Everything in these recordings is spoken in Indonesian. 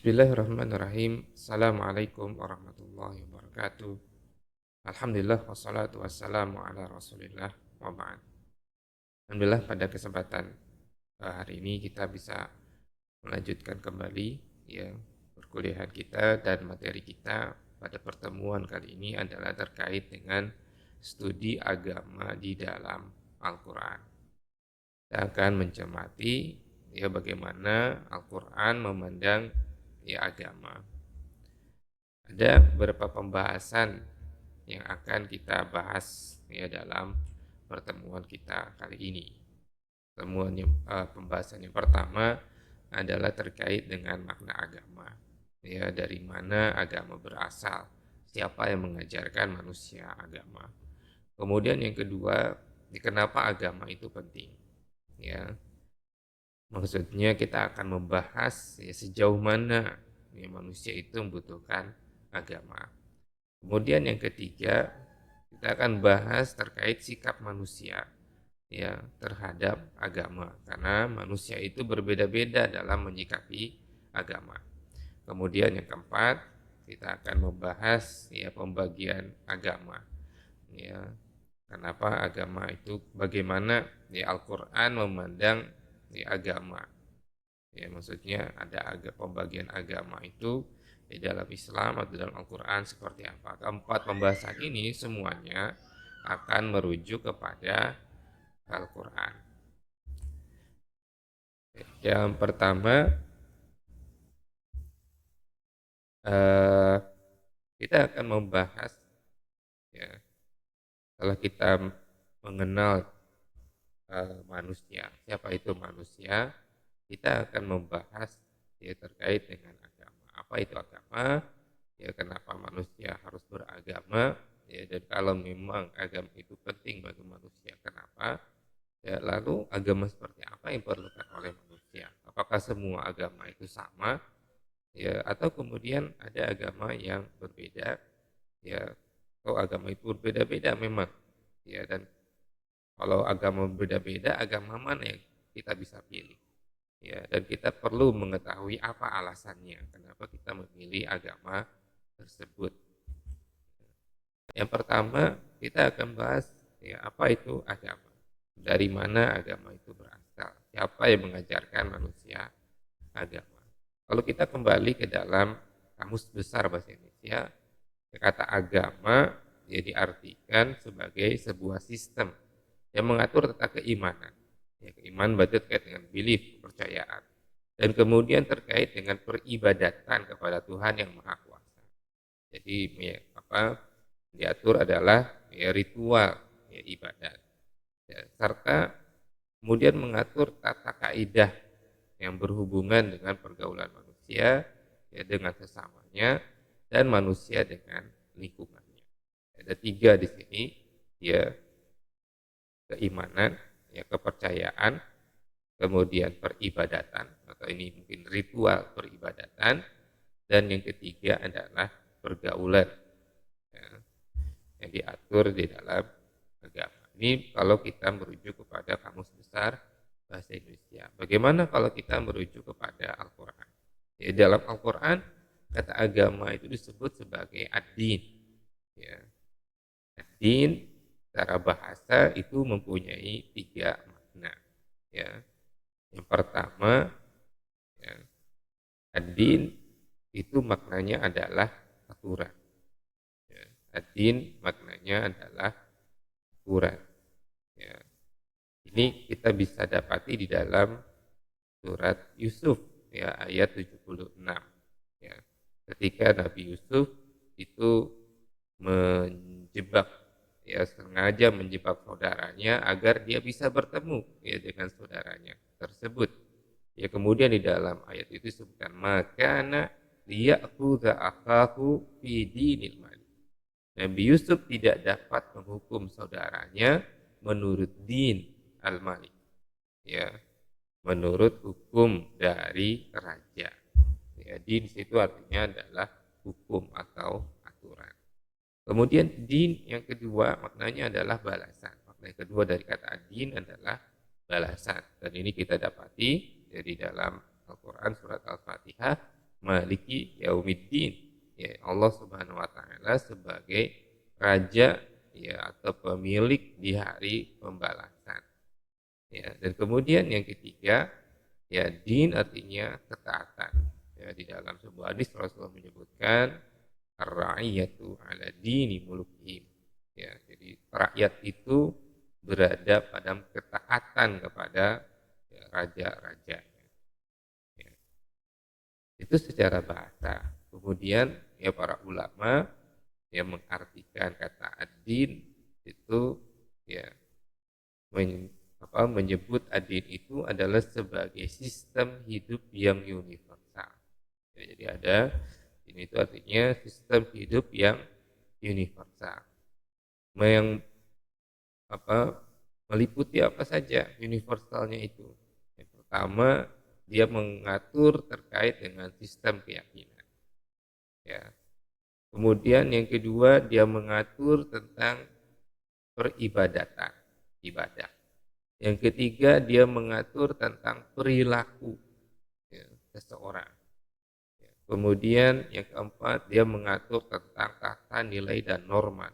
Bismillahirrahmanirrahim. Assalamualaikum warahmatullahi wabarakatuh. Alhamdulillah wassalatu wassalamu ala Rasulillah wa ba'd. Alhamdulillah pada kesempatan hari ini kita bisa melanjutkan kembali ya perkuliahan kita, dan materi kita pada pertemuan kali ini adalah terkait dengan studi agama di dalam Al-Qur'an. Kita akan mencermati ya bagaimana Al-Qur'an memandang ya agama. Ada beberapa pembahasan yang akan kita bahas ya dalam pertemuan kita kali ini. Pembahasan yang pertama adalah terkait dengan makna agama. Ya, dari mana agama berasal? Siapa yang mengajarkan manusia agama? Kemudian yang kedua, kenapa agama itu penting? Ya, maksudnya kita akan membahas ya, sejauh mana ya, manusia itu membutuhkan agama. Kemudian yang ketiga, kita akan bahas terkait sikap manusia ya terhadap agama, karena manusia itu berbeda-beda dalam menyikapi agama. Kemudian yang keempat, kita akan membahas ya pembagian agama. Ya, kenapa agama itu, bagaimana ya Al-Qur'an memandang ya agama. Ya, maksudnya ada pembagian agama itu di dalam Islam atau dalam Al-Qur'an seperti apa. Keempat pembahasan ini semuanya akan merujuk kepada Al-Qur'an. Yang pertama, kita akan membahas ya, setelah kita mengenal manusia, siapa itu manusia, kita akan membahas ya terkait dengan agama. Apa itu agama? Ya, kenapa manusia harus beragama? Ya, dan kalau memang agama itu penting bagi manusia, kenapa? Ya, lalu agama seperti apa yang diperlukan oleh manusia? Apakah semua agama itu sama? Ya, atau kemudian ada agama yang berbeda? Ya, kalau agama itu berbeda-beda memang. Ya, dan kalau agama berbeda-beda, agama mana yang kita bisa pilih? Ya, dan kita perlu mengetahui apa alasannya, kenapa kita memilih agama tersebut. Yang pertama, kita akan bahas ya apa itu agama. Dari mana agama itu berasal? Siapa yang mengajarkan manusia agama? Kalau kita kembali ke dalam Kamus Besar Bahasa Indonesia, kata agama ya diartikan sebagai sebuah sistem yang mengatur tentang keimanan. Ya, keimanan berarti terkait dengan belief, kepercayaan. Dan kemudian terkait dengan peribadatan kepada Tuhan yang Maha Kuasa. Jadi ya, apa diatur adalah ya, ritual ya, ibadat. Ya, serta kemudian mengatur tata kaidah yang berhubungan dengan pergaulan manusia ya, dengan sesamanya, dan manusia dengan lingkungannya. Ada tiga di sini, ya keimanan, ya kepercayaan, kemudian peribadatan, atau ini mungkin ritual peribadatan, dan yang ketiga adalah pergaulan ya, yang diatur di dalam agama. Ini kalau kita merujuk kepada Kamus Besar Bahasa Indonesia. Bagaimana kalau kita merujuk kepada Al-Quran? Ya, dalam Al-Quran kata agama itu disebut sebagai ad-din. Ya. Ad-din secara bahasa itu mempunyai tiga makna. Ya. Yang pertama, ya, ad-din itu maknanya adalah aturan. Ya. Ad-din maknanya adalah aturan. Ya. Ini kita bisa dapati di dalam surat Yusuf ya ayat 76. Ya. Ketika Nabi Yusuf itu menjebak ya sengaja menjebak saudaranya agar dia bisa bertemu ya dengan saudaranya tersebut. Ya, kemudian di dalam ayat itu disebutkan makana liya'khudha akahu fi dinil malik. Nabi Yusuf tidak dapat menghukum saudaranya menurut din al-malik. Ya, menurut hukum dari raja. Ya, din di situ artinya adalah hukum atau aturan. Kemudian din yang kedua maknanya adalah balasan. Makna yang kedua dari kata din adalah balasan. Dan ini kita dapati dari dalam Al-Quran surat Al-Fatihah, maliki yaumiddin, ya Allah Subhanahu wa taala sebagai raja ya atau pemilik di hari pembalasan. Ya, dan kemudian yang ketiga, ya din artinya ketaatan. Ya, di dalam sebuah hadis Rasulullah menyebutkan ar-ra'iyatu ala dini mulukihim. Ya, jadi rakyat itu berada pada ketaatan kepada ya, raja-rajanya. Ya, itu secara bahasa. Kemudian ya para ulama yang mengartikan kata ad-din itu ya menyebut adil itu adalah sebagai sistem hidup yang universal. Ya, jadi ada ini itu artinya sistem hidup yang universal. Yang meliputi apa saja universalnya itu. Yang pertama dia mengatur terkait dengan sistem keyakinan. Ya. Kemudian yang kedua dia mengatur tentang peribadatan, ibadah. Yang ketiga dia mengatur tentang perilaku ya, seseorang. Ya. Kemudian yang keempat dia mengatur tentang tata nilai dan norma.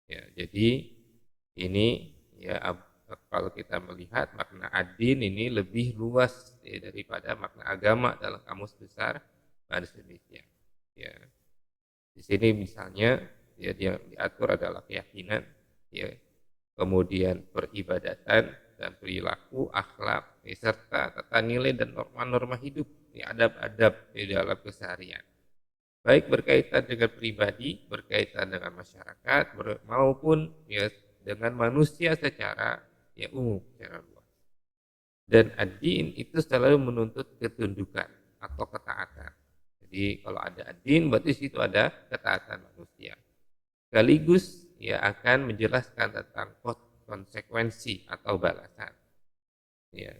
Ya, jadi ini ya kalau kita melihat makna adin ini lebih luas ya, daripada makna agama dalam kamus besar bahasa Indonesia. Ya, di sini misalnya ya dia diatur adalah keyakinan, ya, kemudian peribadatan dan perilaku, akhlak, serta tata nilai dan norma-norma hidup, adab-adab di dalam keseharian. Baik berkaitan dengan pribadi, berkaitan dengan masyarakat, maupun ya dengan manusia secara ya umum, secara luas. Dan ad-din itu selalu menuntut ketundukan atau ketaatan. Jadi kalau ada ad-din berarti situ ada ketaatan manusia. Sekaligus ya akan menjelaskan tentang konsekuensi atau balasan. Ya.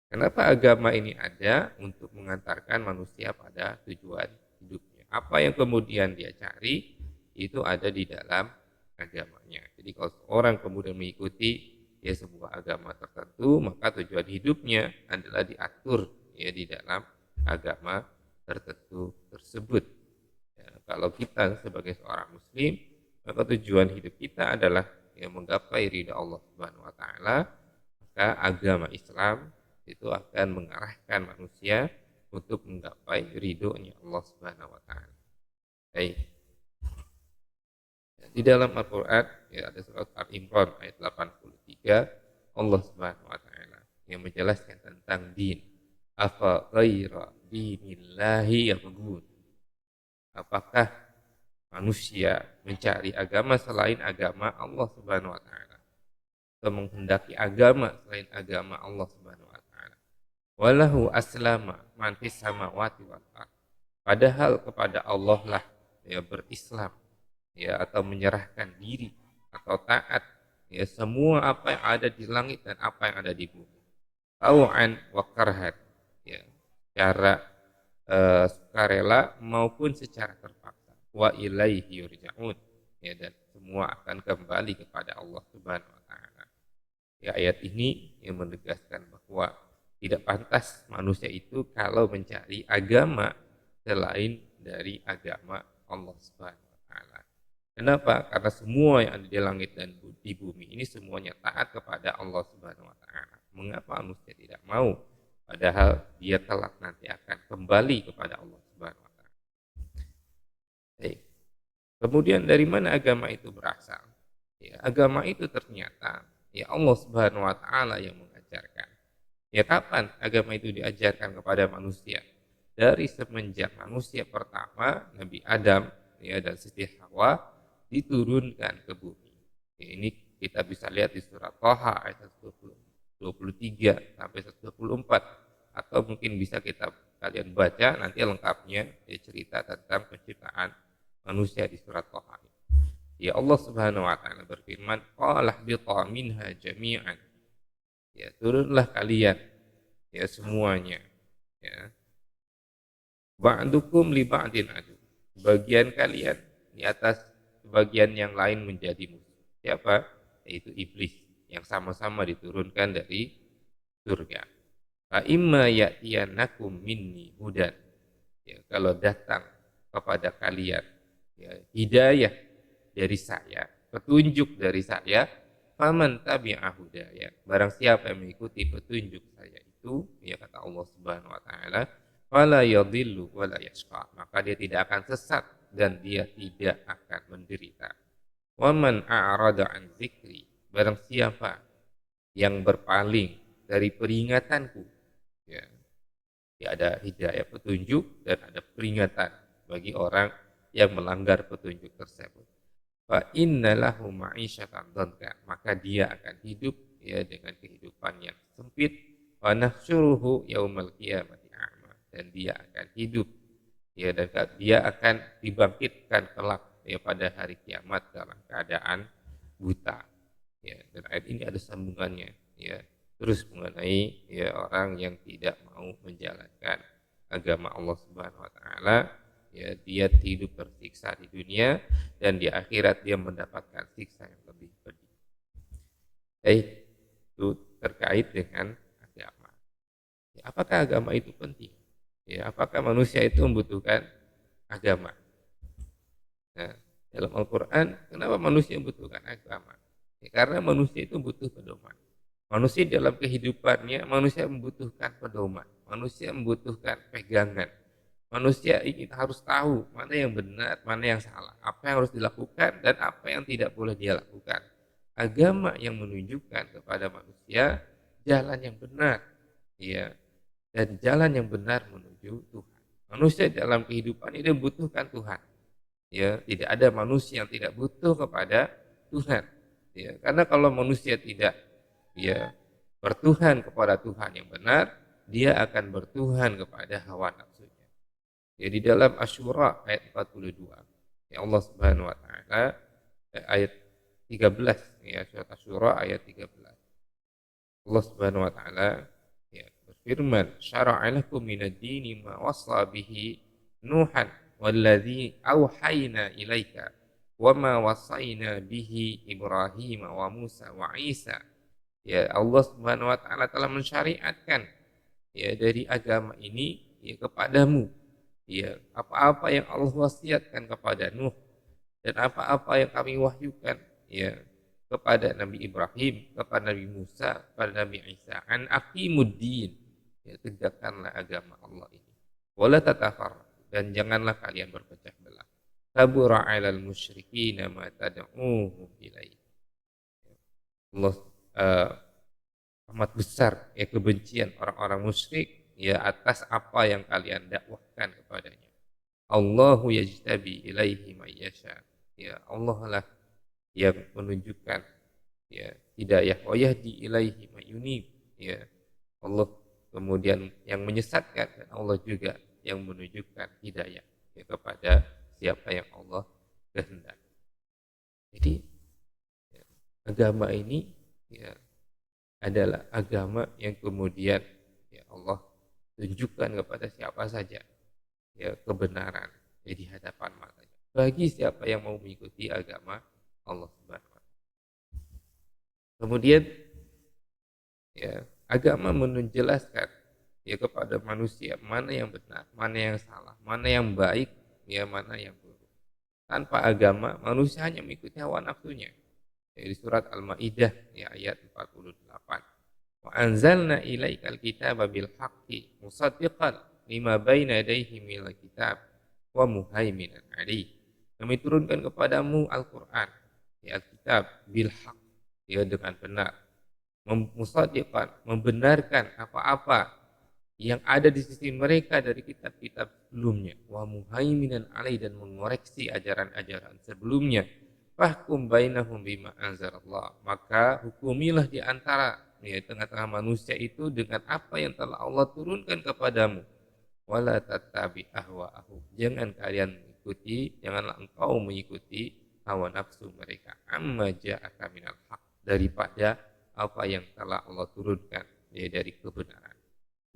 Kenapa agama ini ada? Untuk mengantarkan manusia pada tujuan hidupnya. Apa yang kemudian dia cari itu ada di dalam agamanya. Jadi kalau seorang kemudian mengikuti ya sebuah agama tertentu, maka tujuan hidupnya adalah diatur ya di dalam agama tertentu tersebut. Ya, kalau kita sebagai seorang muslim, maka tujuan hidup kita adalah ya menggapai ridha Allah Subhanahu wa taala, maka agama Islam itu akan mengarahkan manusia untuk menggapai ridhonya Allah Subhanahu wa taala. Baik. Di dalam Al-Qur'an ya ada surat Al-Imran ayat 83 Allah Subhanahu wa taala yang menjelaskan tentang din. Afa ghaira dinillahi yabghun. Apakah manusia mencari agama selain agama Allah Subhanahu wa taala? Atau menghendaki agama selain agama Allah Subhanahu wa taala? Walahu aslama man fis samawati wal ardh. Padahal kepada Allah lah ya berislam ya atau menyerahkan diri atau taat ya semua apa yang ada di langit dan apa yang ada di bumi. Tau'an wa karhan ya secara sukarela maupun secara terpaksa. Wa ilaihi yurja'un ya dan semua akan kembali kepada Allah Subhanahu wa taala. Ya ayat ini yang menegaskan bahwa tidak pantas manusia itu kalau mencari agama selain dari agama Allah Subhanahu wa taala. Kenapa? Karena semua yang ada di langit dan di bumi ini semuanya taat kepada Allah Subhanahu wa taala. Mengapa manusia tidak mau? Padahal dia kelak nanti akan kembali kepada Allah Subhanahu wa taala. Kemudian dari mana agama itu berasal? Ya, agama itu ternyata ya Allah Subhanahu wa taala yang mengajarkan. Ya kapan agama itu diajarkan kepada manusia? Dari semenjak manusia pertama Nabi Adam ya dan Siti Hawa diturunkan ke bumi. Ya, ini kita bisa lihat di surat Thaha ayat 23 sampai 124 atau mungkin bisa kalian baca nanti lengkapnya ya cerita tentang penciptaan manusia di surat Thaha. Ya Allah Subhanahu wa taala berfirman, "Qala ihbita minha jami'an." Ya, turunlah kalian ya semuanya. Ya. Ba'dukum li ba'din adu. Bagian kalian di atas bagian yang lain menjadi musuh. Siapa? Yaitu iblis yang sama-sama diturunkan dari surga. Fa imma ya'tiyanakum minni hudan. ya, kalau datang kepada kalian ya, hidayah dari saya, petunjuk dari saya, faman tabi'a hudaya, barang siapa yang mengikuti petunjuk saya itu, ya kata Allah Subhanahu wa taala, fala yadhillu wala yashqa, maka dia tidak akan sesat dan dia tidak akan menderita. Waman a'rada an dzikri, barang siapa yang berpaling dari peringatanku, ya, ya ada hidayah petunjuk dan ada peringatan bagi orang yang melanggar petunjuk tersebut. Fa innalahu ma'isyatan dhanka, maka dia akan hidup ya dengan kehidupan yang sempit. Wa nahsyuruhu yaumal qiyamati a'ma, dan dia akan hidup ya, dan dia akan dibangkitkan kelak ya pada hari kiamat dalam keadaan buta. Ya, dan ayat ini ada sambungannya ya, terus mengenai ya orang yang tidak mau menjalankan agama Allah Subhanahu wa taala, ya dia hidup tersiksa di dunia dan di akhirat dia mendapatkan siksa yang lebih pedih. Baik, itu terkait dengan agama. Ya, apakah agama itu penting? Ya, apakah manusia itu membutuhkan agama? Nah, dalam Al-Quran, kenapa manusia membutuhkan agama? Ya, karena manusia itu butuh pedoman. Manusia dalam kehidupannya, manusia membutuhkan pedoman. Manusia membutuhkan pegangan. Manusia ingin harus tahu mana yang benar, mana yang salah, apa yang harus dilakukan dan apa yang tidak boleh dia lakukan. Agama yang menunjukkan kepada manusia jalan yang benar, ya, dan jalan yang benar menuju Tuhan. Manusia dalam kehidupan ini membutuhkan Tuhan. Ya, tidak ada manusia yang tidak butuh kepada Tuhan. Ya, karena kalau manusia tidak ya bertuhan kepada Tuhan yang benar, dia akan bertuhan kepada hawa nafsunya. Jadi dalam Asyura ayat 42, ya Allah Subhanahu wa taala ayat 13, ya surat Asyura ayat 13. Allah Subhanahu wa taala ya berfirman, "Syara'a lakum minad dini ma wassa bihi Nuhan walladzi auhayna ilaika wa ma wasaina bihi Ibrahim wa Musa wa Isa." Ya, Allah Subhanahu wa taala telah mensyariatkan ya dari agama ini ya kepadamu. Ya, apa-apa yang Allah wasiatkan kepada Nuh dan apa-apa yang kami wahyukan ya kepada Nabi Ibrahim, kepada Nabi Musa, kepada Nabi Isa, an aqimuddin, ya tegakkanlah agama Allah ini. Wala tatafarraqu, dan janganlah kalian berpecah belah. Kabura 'alal musyrikin ma tad'uuhum ilaihi. Allah amat besar ya kebencian orang-orang musyrik ya atas apa yang kalian dakwahkan kepadanya. Allahu yajtabi ilaihi may yasha. Ya Allah lah yang menunjukkan ya hidayah, wa yahdi ilaihi may yunib. Ya Allah kemudian yang menyesatkan, dan Allah juga yang menunjukkan hidayah ya kepada siapa yang Allah kehendaki. Jadi ya, agama ini ya adalah agama yang kemudian ya Allah tunjukkan kepada siapa saja ya kebenaran ya di hadapan matanya. Bagi siapa yang mau mengikuti agama Allah Subhanahu wa taala. Kemudian ya agama menjelaskan ya kepada manusia mana yang benar, mana yang salah, mana yang baik, ya mana yang buruk. Tanpa agama manusia hanya mengikuti hawa nafsunya. Ya, di surat Al-Maidah ya ayat 48. Wa anzalna ilaikal kitaba bil haqqi musaddiqan lima baina yadayhi minal kitab wa muhaiminan alaih. Kami turunkan kepadamu Al-Qur'an, ya Alkitab bil haqq, ya dengan benar. Musaddiqan, membenarkan apa-apa yang ada di sisi mereka dari kitab-kitab sebelumnya, wa muhaiminan alaih, dan mengoreksi ajaran-ajaran sebelumnya. Fahkum bainahum bima anzalallah, maka hukumilah di antara ya tengah-tengah manusia itu dengan apa yang telah Allah turunkan kepadamu. Wala tattabi ahwa'ahum, jangan kalian mengikuti, janganlah engkau mengikuti hawa nafsu mereka. Amma ja'aka minal haq, daripada apa yang telah Allah turunkan ya dari kebenaran.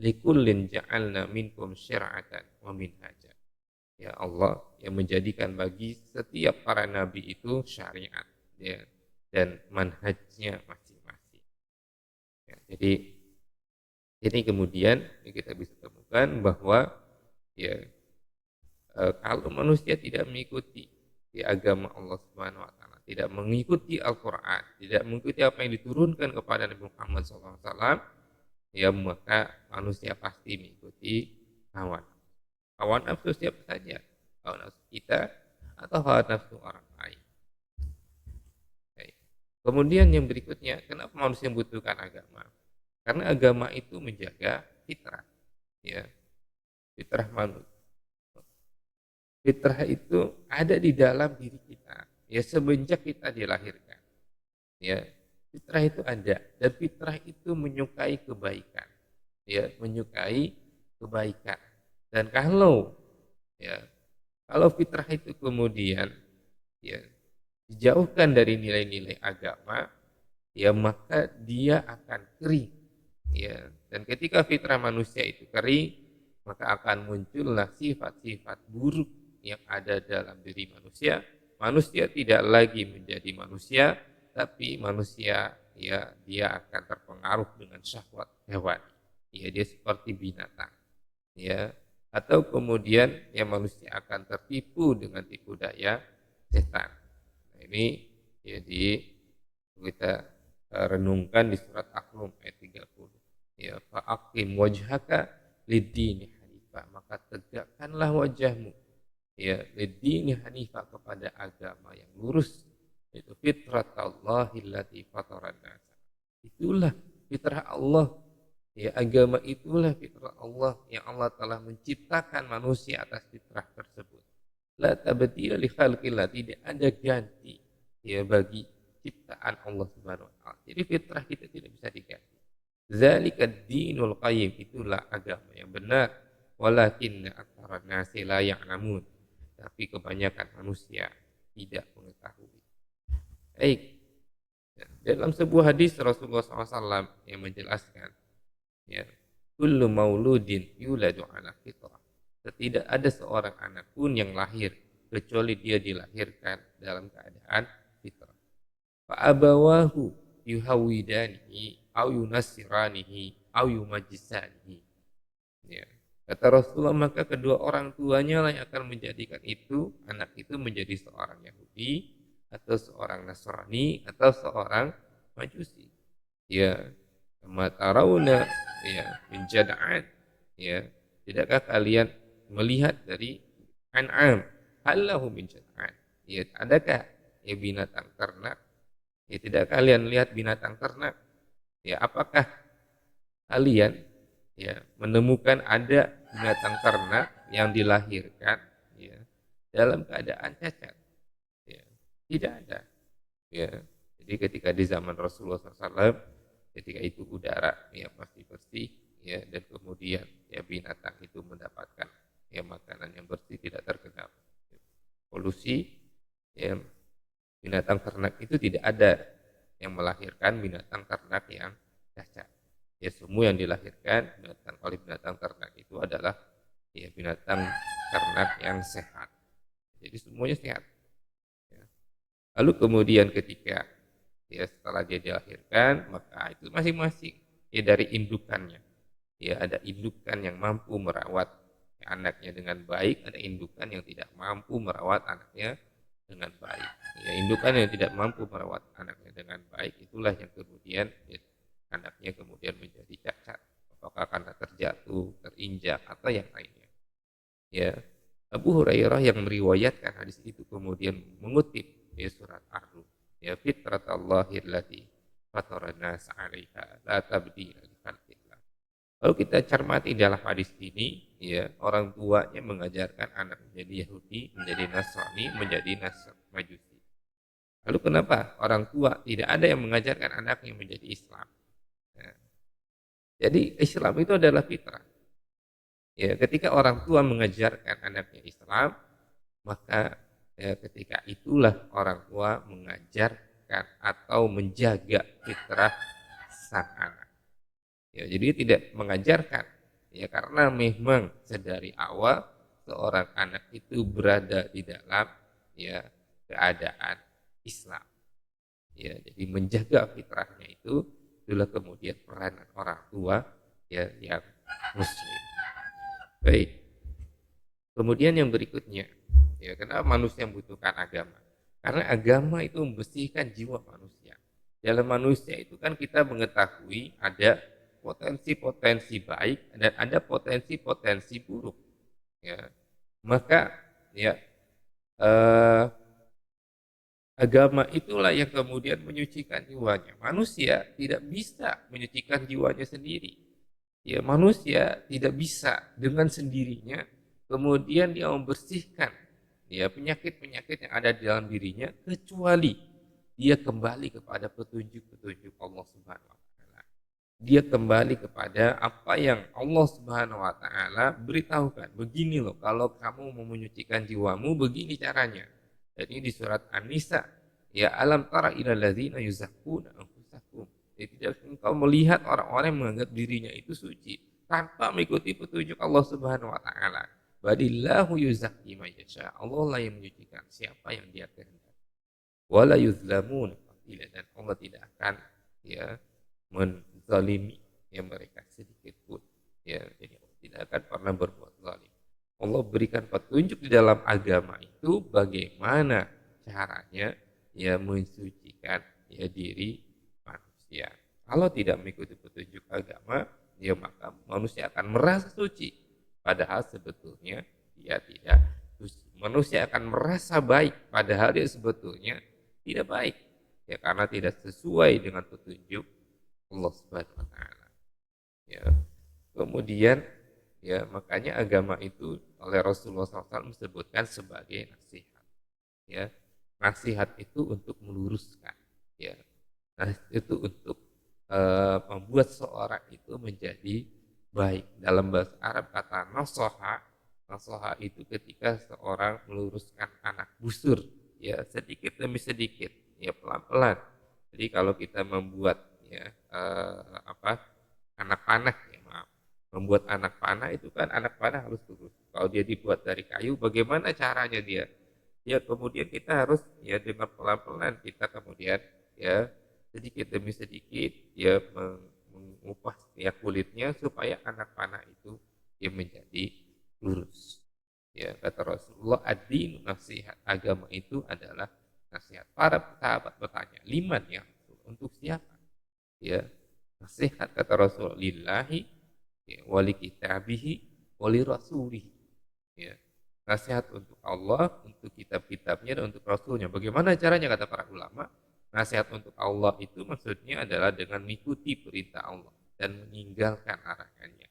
Likullin ja'alna minkum syir'atan wa minhaja. Ya Allah yang menjadikan bagi setiap para nabi itu syariat ya, dan manhajnya masing-masing. Ya, jadi ini kemudian ya kita bisa temukan bahwa ya Kalau manusia tidak mengikuti di agama Allah Subhanahu wa taala, tidak mengikuti Al-Qur'an, tidak mengikuti apa yang diturunkan kepada Nabi Muhammad SAW, ya maka manusia pasti mengikuti hawa nafsu. Hawa nafsu siapa saja, hawa nafsu kita atau hawa nafsu orang lain. Baik. Kemudian yang berikutnya, kenapa manusia membutuhkan agama? Karena agama itu menjaga fitrah, ya fitrah manusia. Fitrah itu ada di dalam diri kita, ya semenjak kita dilahirkan. Ya, fitrah itu ada dan fitrah itu menyukai kebaikan, ya menyukai kebaikan. Dan ya kalau fitrah itu kemudian ya dijauhkan dari nilai-nilai agama, ya maka dia akan kering, ya. Dan ketika fitrah manusia itu kering, maka akan muncullah sifat-sifat buruk yang ada dalam diri manusia. Manusia tidak lagi menjadi manusia, tapi manusia ya dia akan terpengaruh dengan syahwat hewan. Ya dia seperti binatang. Ya, atau kemudian ya manusia akan tertipu dengan tipu daya setan. Nah, ini ya kita renungkan di surat Al-Rum ayat 30. Ya, fa'aqim wajhaka lid-dini hanifah, maka tegakkanlah wajahmu ya lid-dini hanifah kepada agama yang lurus, yaitu fitratallahi allati fataran nas. Itulah fitrah Allah. Ya, agama itulah fitrah Allah yang Allah telah menciptakan manusia atas fitrah tersebut. La tabdila li khalqillah, tidak ada ganti ya bagi ciptaan Allah Subhanahu wa taala. Jadi fitrah kita tidak bisa diganti. Zalikad dinul qayyim, itulah agama yang benar. Walakinna aktsaran nasi la ya'lamun. Tapi kebanyakan manusia tidak mengetahui. Baik. Dalam sebuah hadis Rasulullah SAW yang menjelaskan, ya, kullu mauludin yuladu ala fitrah. Tidak ada seorang anak pun yang lahir kecuali dia dilahirkan dalam keadaan fitrah. Fa abawahu yuhawidanihi au yunassiranihi au yumajjisanihi. Ya. Kata Rasulullah, maka kedua orang tuanya lah yang akan menjadikan anak itu menjadi seorang Yahudi atau seorang Nasrani atau seorang Majusi. Ya, kama tarawna ya min jad'an, ya tidakkah kalian melihat dari an'am, halahu min jad'an, ya adakah ya binatang ternak, ya tidak kalian lihat binatang ternak, ya apakah kalian ya menemukan ada binatang ternak yang dilahirkan ya dalam keadaan cacat? Ya tidak ada. Ya jadi ketika di zaman Rasulullah SAW, ketika itu udara ya pasti bersih, ya dan kemudian ya binatang itu mendapatkan ya makanan yang bersih, tidak terkena polusi, ya binatang ternak itu tidak ada yang melahirkan binatang ternak yang cacat. Ya semua yang dilahirkan oleh binatang ternak itu adalah ya binatang ternak yang sehat. Jadi semuanya sehat. Ya. Lalu kemudian ketika ya setelah dia dilahirkan, maka itu masing-masing ya dari indukannya. Ya ada indukan yang mampu merawat anaknya dengan baik, ada indukan yang tidak mampu merawat anaknya dengan baik. Ya indukan yang tidak mampu merawat anaknya dengan baik itulah yang kemudian ya, anaknya kemudian menjadi cacat, apakah karena terjatuh, terinjak atau yang lainnya. Ya, Abu Hurairah yang meriwayatkan hadis itu kemudian mengutip ya surat Ar-Rum, ya fitratallahi allati fataran nas 'alaiha la tabdila li khalqillah. Lalu kita cermati dalam hadis ini, ya orang tuanya mengajarkan anak menjadi Yahudi, menjadi Nasrani, menjadi Majusi. Lalu kenapa orang tua tidak ada yang mengajarkan anaknya menjadi Islam? Nah, jadi Islam itu adalah fitrah. Ya, ketika orang tua mengajarkan anaknya Islam, maka ya, ketika itulah orang tua mengajarkan atau menjaga fitrah sang anak. Ya, jadi tidak mengajarkan ya karena memang sedari awal seorang anak itu berada di dalam ya keadaan Islam. Ya, jadi menjaga fitrahnya itu itulah kemudian peranan orang tua ya yang muslim. Baik. Kemudian yang berikutnya, ya kenapa manusia membutuhkan agama? Karena agama itu membersihkan jiwa manusia. Dalam manusia itu kan kita mengetahui ada potensi-potensi baik dan ada potensi-potensi buruk. Ya, maka ya eh, agama itulah yang kemudian menyucikan jiwanya. Manusia tidak bisa menyucikan jiwanya sendiri. Ya, manusia tidak bisa dengan sendirinya kemudian dia membersihkan ya penyakit-penyakit yang ada di dalam dirinya kecuali dia kembali kepada petunjuk-petunjuk Allah Subhanahu wa taala. Dia kembali kepada apa yang Allah Subhanahu wa taala beritahukan. Begini loh, kalau kamu mau menyucikan jiwamu begini caranya. Dan ini di surat An-Nisa. Ya alam tara ilal ladzina yuzakkuna anfusahum. Jadi tidak engkau melihat orang-orang yang menganggap dirinya itu suci tanpa mengikuti petunjuk Allah Subhanahu wa taala. Badillahu yuzakki man yasha. Allah lah yang menyucikan siapa yang Dia kehendaki. Wala yuzlamun fatila, dan Allah tidak akan ya menzalimi ya mereka sedikit pun. Ya, jadi Allah tidak akan pernah berbuat zalim. Allah berikan petunjuk di dalam agama itu bagaimana caranya ya mensucikan ya diri manusia. Kalau tidak mengikuti petunjuk agama, ya maka manusia akan merasa suci. Padahal sebetulnya dia tidak suci. Manusia akan merasa baik, padahal dia sebetulnya tidak baik. Ya karena tidak sesuai dengan petunjuk Allah Subhanahu wa taala. Ya. Kemudian ya makanya agama itu oleh Rasulullah SAW disebutkan sebagai nasihat. Ya. Nasihat itu untuk meluruskan, ya. Nah, itu untuk membuat seorang itu menjadi baik. Dalam bahasa Arab kata nasoha, nasoha itu ketika seorang meluruskan anak busur, ya sedikit demi sedikit, ya pelan-pelan. Jadi kalau kita membuat ya apa anak panah, ya maaf, membuat anak panah itu kan anak panah harus lurus. Kalau dia dibuat dari kayu, bagaimana caranya dia? Ya kemudian kita harus ya dengan pelan-pelan kita kemudian ya sedikit demi sedikit ya mengupas ya kulitnya supaya anak panah itu ya menjadi lurus. Ya kata Rasulullah, ad-dinu nasihat, agama itu adalah nasihat. Para sahabat bertanya, liman ya untuk siapa? Ya nasihat kata Rasulullah, lillahi ya, wali kitabihi wali rasulihi. Ya nasihat untuk Allah, untuk kitab-kitabnya, dan untuk Rasulnya. Bagaimana caranya kata para ulama? Nasihat untuk Allah itu maksudnya adalah dengan mengikuti perintah Allah dan meninggalkan larangannya.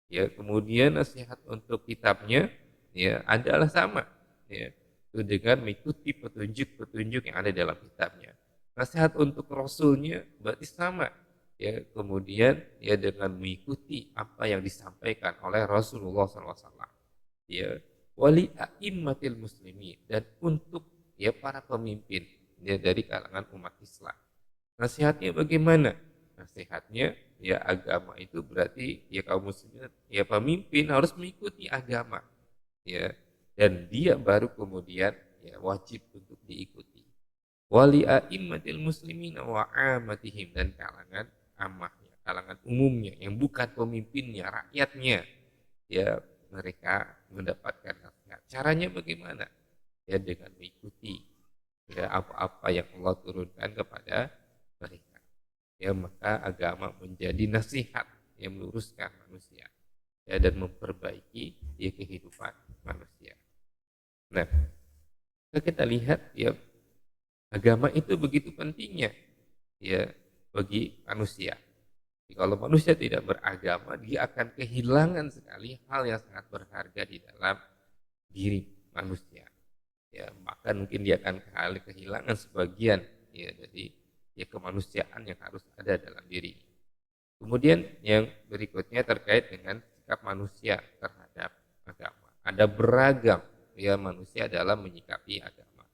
Ya, kemudian nasihat untuk kitabnya ya adalah sama, ya, itu dengan mengikuti petunjuk-petunjuk yang ada dalam kitabnya. Nasihat untuk Rasulnya berarti sama, ya, kemudian ya dengan mengikuti apa yang disampaikan oleh Rasulullah SAW. Ya, wali a'immatil muslimin, dan untuk ya para pemimpin ya dari kalangan umat Islam. Nasihatnya bagaimana? Nasihatnya ya agama itu berarti ya kaum muslimin ya pemimpin harus mengikuti agama, ya, dan dia baru kemudian ya wajib untuk diikuti. Wali a'immatil muslimin wa amatihim, dan kalangan amahnya, kalangan umumnya yang bukan pemimpinnya, rakyatnya, ya mereka mendapatkan nasihat. Caranya bagaimana? Ya dengan mengikuti ya apa-apa yang Allah turunkan kepada mereka. Ya maka agama menjadi nasihat yang meluruskan manusia ya dan memperbaiki ya kehidupan manusia. Nah, kita lihat ya agama itu begitu pentingnya ya bagi manusia. Kalau manusia tidak beragama, dia akan kehilangan sekali hal yang sangat berharga di dalam diri manusia. Ya, bahkan mungkin dia akan kehilangan sebagian ya dari ya kemanusiaan yang harus ada dalam dirinya. Kemudian yang berikutnya terkait dengan sikap manusia terhadap agama. Ada beragam ya manusia dalam menyikapi agama.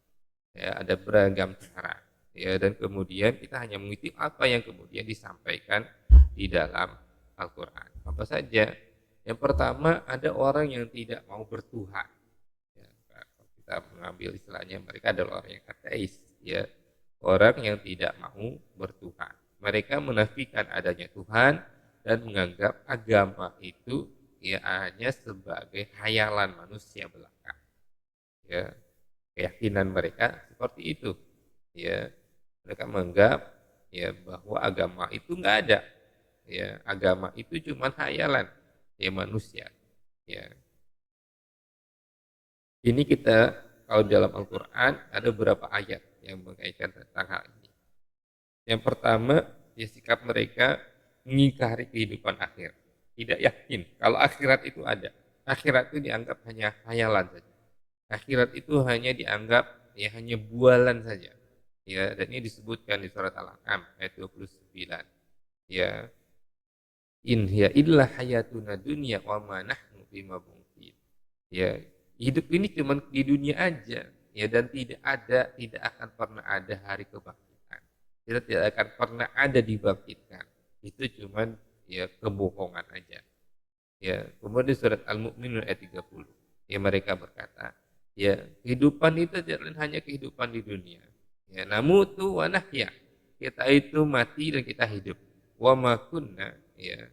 Ya, ada beragam cara. Ya, dan kemudian kita hanya mengikuti apa yang kemudian disampaikan di dalam Al-Quran. Apa saja? Yang pertama, ada orang yang tidak mau bertuhan. Ya, kalau kita mengambil istilahnya, mereka adalah orang yang ateis. Ya, orang yang tidak mau bertuhan. Mereka menafikan adanya Tuhan dan menganggap agama itu ya hanya sebagai hayalan manusia belaka. Ya, keyakinan mereka seperti itu. Ya, mereka menganggap ya bahwa agama itu enggak ada. Ya, agama itu cuma hayalan ya manusia. Ya, ini kita kalau dalam Al-Quran ada beberapa ayat yang mengaitkan tentang hal ini. Yang pertama, ya sikap mereka mengingkari kehidupan akhir. Tidak yakin kalau akhirat itu ada. Akhirat itu dianggap hanya hayalan saja. Akhirat itu hanya dianggap ya hanya bualan saja. Ya, dan ini disebutkan di surat Al-An'am ayat 29. Ya, in hiya illa hayatuna dunya wa ma nahnu bimabungkin. Ya, hidup ini cuma di dunia aja. Ya, dan tidak akan pernah ada hari kebangkitan. Kita tidak akan pernah ada dibangkitkan. Itu cuma ya kebohongan aja. Ya, kemudian di surat Al-Mu'minun ayat 30. Ya, mereka berkata, ya, kehidupan itu tidak hanya kehidupan di dunia. Ya, namutu wa nahya. Kita itu mati dan kita hidup. Wa ma kunna, ya,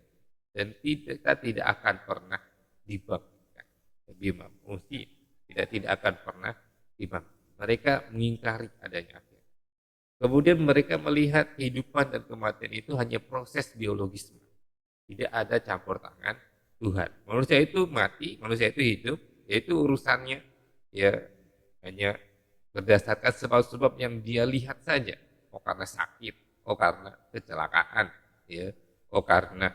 dan kita tidak akan pernah dibangkitkan. Bima musi tidak akan pernah dibangkitkan. Mereka mengingkari adanya akhirat. Kemudian mereka melihat kehidupan dan kematian itu hanya proses biologis. Tidak ada campur tangan Tuhan. Manusia itu mati, manusia itu hidup, yaitu urusannya ya hanya berdasarkan sebab-sebab yang dia lihat saja. Oh karena sakit, oh karena kecelakaan, ya, oh karena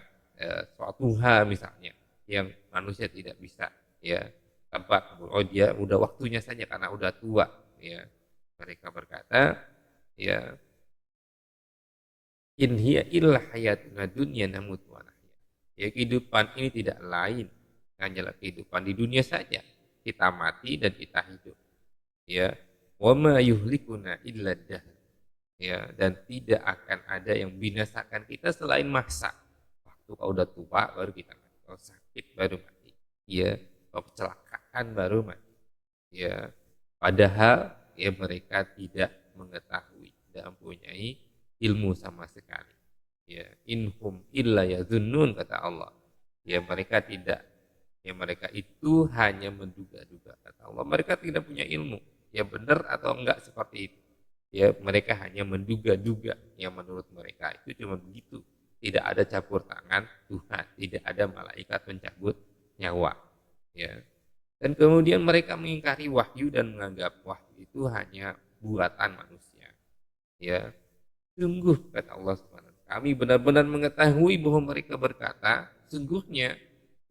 suatu hal misalnya yang manusia tidak bisa ya tebak. Oh dia udah waktunya saja karena udah tua, ya. Mereka berkata, ya in hiya illa hayatuna dunya namut wa nahya. Ya kehidupan ini tidak lain hanyalah kehidupan di dunia saja. Kita mati dan kita hidup. Ya, wa ma yuhlikuna illa dahr. Ya, dan tidak akan ada yang binasakan kita selain masa. Waktu kau udah tua baru kita mati. Kalau sakit baru mati. Ya, kalau kecelakaan baru mati. Ya, padahal ya mereka tidak mengetahui, tidak mempunyai ilmu sama sekali. Ya, inhum illa yazunnun kata Allah. Ya, mereka tidak, ya mereka itu hanya menduga-duga kata Allah. Mereka tidak punya ilmu. Ya benar atau enggak seperti itu. Ya, mereka hanya menduga-duga yang menurut mereka itu cuma begitu. Tidak ada campur tangan Tuhan, tidak ada malaikat mencabut nyawa. Ya, dan kemudian mereka mengingkari wahyu dan menganggap wahyu itu hanya buatan manusia. Ya, sungguh kata Allah Subhanahu wa taala, kami benar-benar mengetahui bahwa mereka berkata, sungguhnya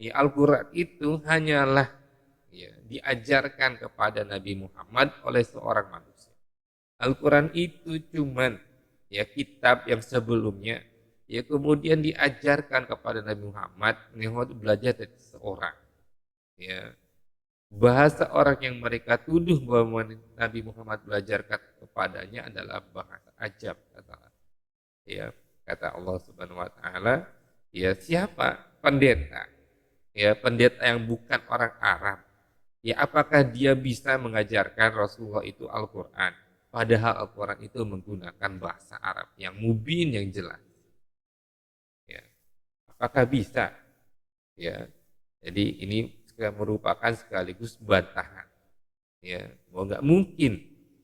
ya Al-Qur'an itu hanyalah ya diajarkan kepada Nabi Muhammad oleh seorang manusia. Al-Qur'an itu cuman ya kitab yang sebelumnya ya kemudian diajarkan kepada Nabi Muhammad, Muhammad belajar dari seorang. Ya, bahasa orang yang mereka tuduh bahwa Nabi Muhammad belajarkan kepadanya adalah bahasa ajab kata Allah Subhanahu wa taala, ya siapa pendeta, ya pendeta yang bukan orang Arab, ya apakah dia bisa mengajarkan Rasulullah itu Al-Qur'an, padahal Al-Qur'an itu menggunakan bahasa Arab yang mubin, yang jelas. Ya, apakah bisa? Ya, jadi ini merupakan sekaligus bantahan ya bahwa nggak mungkin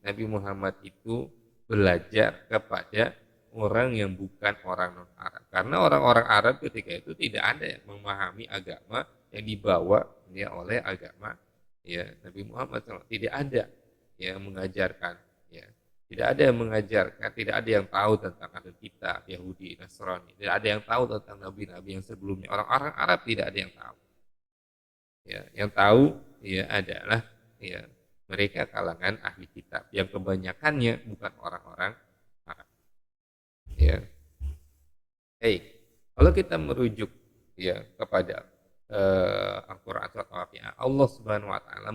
Nabi Muhammad itu belajar kepada orang yang bukan orang non Arab, karena orang-orang Arab ketika itu tidak ada yang memahami agama yang dibawa ya oleh agama ya Nabi Muhammad SAW. Tidak ada yang mengajarkan ya, tidak ada yang mengajarkan, tidak ada yang tahu tentang ahlul kitab Yahudi Nasrani, tidak ada yang tahu tentang nabi-nabi yang sebelumnya. Orang-orang Arab tidak ada yang tahu ya, yang tahu ya adalah ya mereka kalangan ahli kitab yang kebanyakannya bukan orang-orang Arab. Ya, kalau kita merujuk ya kepada Al-Quran surat Al-Waqiah, Allah Subhanahu Wa Taala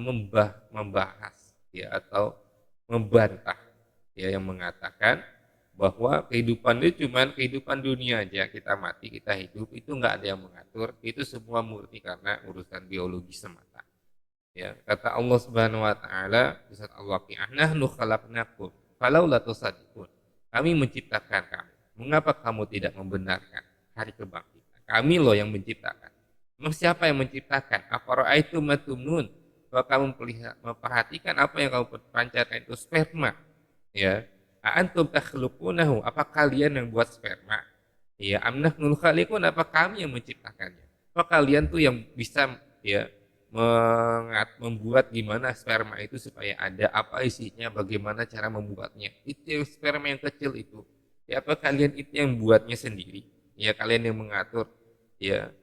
membahas ya atau membantah ya yang mengatakan bahwa kehidupan itu cuma kehidupan dunia aja, kita mati kita hidup itu enggak ada yang mengatur, itu semua murni karena urusan biologi semata. Ya, kata Allah Subhanahu wa taala di surat Al-Waqiah, "Nahnu khalaqnakum falaula tusaddiqun." Kami menciptakan kamu. Mengapa kamu tidak membenarkan hari kebangkitan? Kami loh yang menciptakan. Memang siapa yang menciptakan? Afara'aitum ma tumnun? Kalau kamu memperhatikan apa yang kamu pancarkan itu sperma, ya. Antum takhluqunahu? Apa kalian yang buat sperma? Ya, am nahnul khaliqun? Apa kami yang menciptakannya? Apa kalian tuh yang bisa, ya, membuat gimana sperma itu supaya ada, apa isinya, bagaimana cara membuatnya? Itu yang sperma yang kecil itu. Ya, apa kalian itu yang buatnya sendiri? Ya, kalian yang mengatur, ya,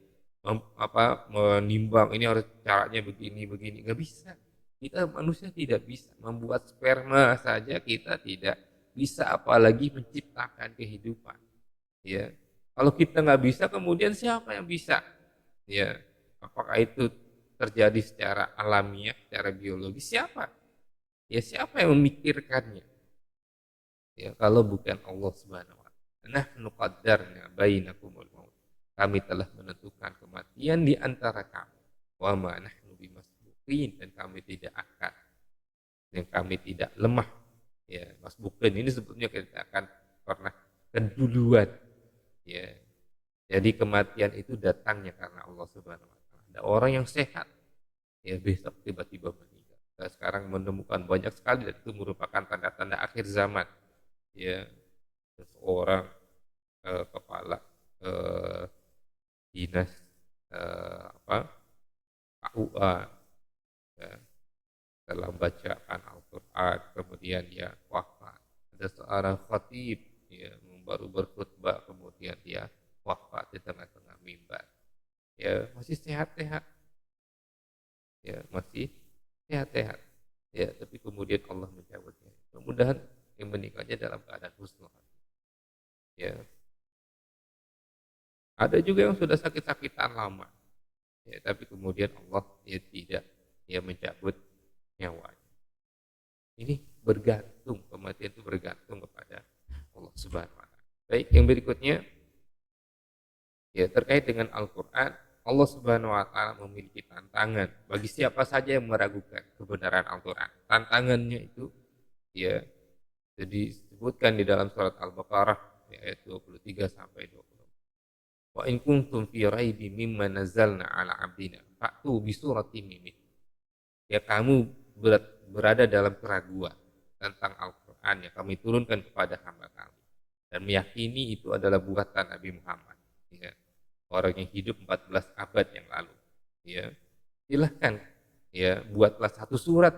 menimbang ini harus caranya begini begini, nggak bisa. Kita manusia tidak bisa membuat sperma saja, kita tidak bisa, apalagi menciptakan kehidupan, ya. Kalau kita nggak bisa, kemudian siapa yang bisa, ya? Apakah itu terjadi secara alamiah, secara biologis? Siapa, ya, siapa yang memikirkannya, ya, kalau bukan Allah Subhanahu wa taala. Nahnu qaddarna bainakumul maut. Kami telah menentukan kematian di antara kamu. Wa ma nahnu bimasbuqin, dan kami tidak akan, dan kami tidak lemah. Ya, masbuqin ini sebetulnya kita akan pernah keduluan. Ya. Jadi kematian itu datangnya karena Allah Subhanahu wa taala. Ada orang yang sehat, ya, besok tiba-tiba meninggal. Kita sekarang menemukan banyak sekali, dan itu merupakan tanda-tanda akhir zaman. Ya, seseorang kepala eh, dinas apa KUA, ya, dalam bacaan Al-Quran kemudian dia wafat. Ada seorang khatib, ya, baru berkhutbah kemudian dia wafat di tengah-tengah mimbar. Ya, masih sehat-sehat, ya, masih sehat-sehat, ya, tapi kemudian Allah mencabutnya. Mudah-mudahan yang meninggalnya dalam keadaan husnul, ya. Ada juga yang sudah sakit-sakitan lama, ya, tapi kemudian Allah, ya, tidak, ya, mencabut nyawanya. Ini bergantung, kematian itu bergantung kepada Allah Subhanahu wa taala. Baik, yang berikutnya, ya, terkait dengan Al-Qur'an, Allah Subhanahu wa taala memiliki tantangan bagi siapa saja yang meragukan kebenaran Al-Qur'an. Tantangannya itu, ya, jadi disebutkan di dalam surat Al-Baqarah, ya, ayat 23 sampai 20. Wa in kuntum fi raibin mimma nazzalna ala abdina fa'tu bi suratin min. Ya, kamu berada dalam keraguan tentang Al-Qur'an yang kami turunkan kepada hamba kami, dan meyakini itu adalah buatan Nabi Muhammad, ya, orang yang hidup 14 abad yang lalu, ya. Silahkan, ya, buatlah satu surat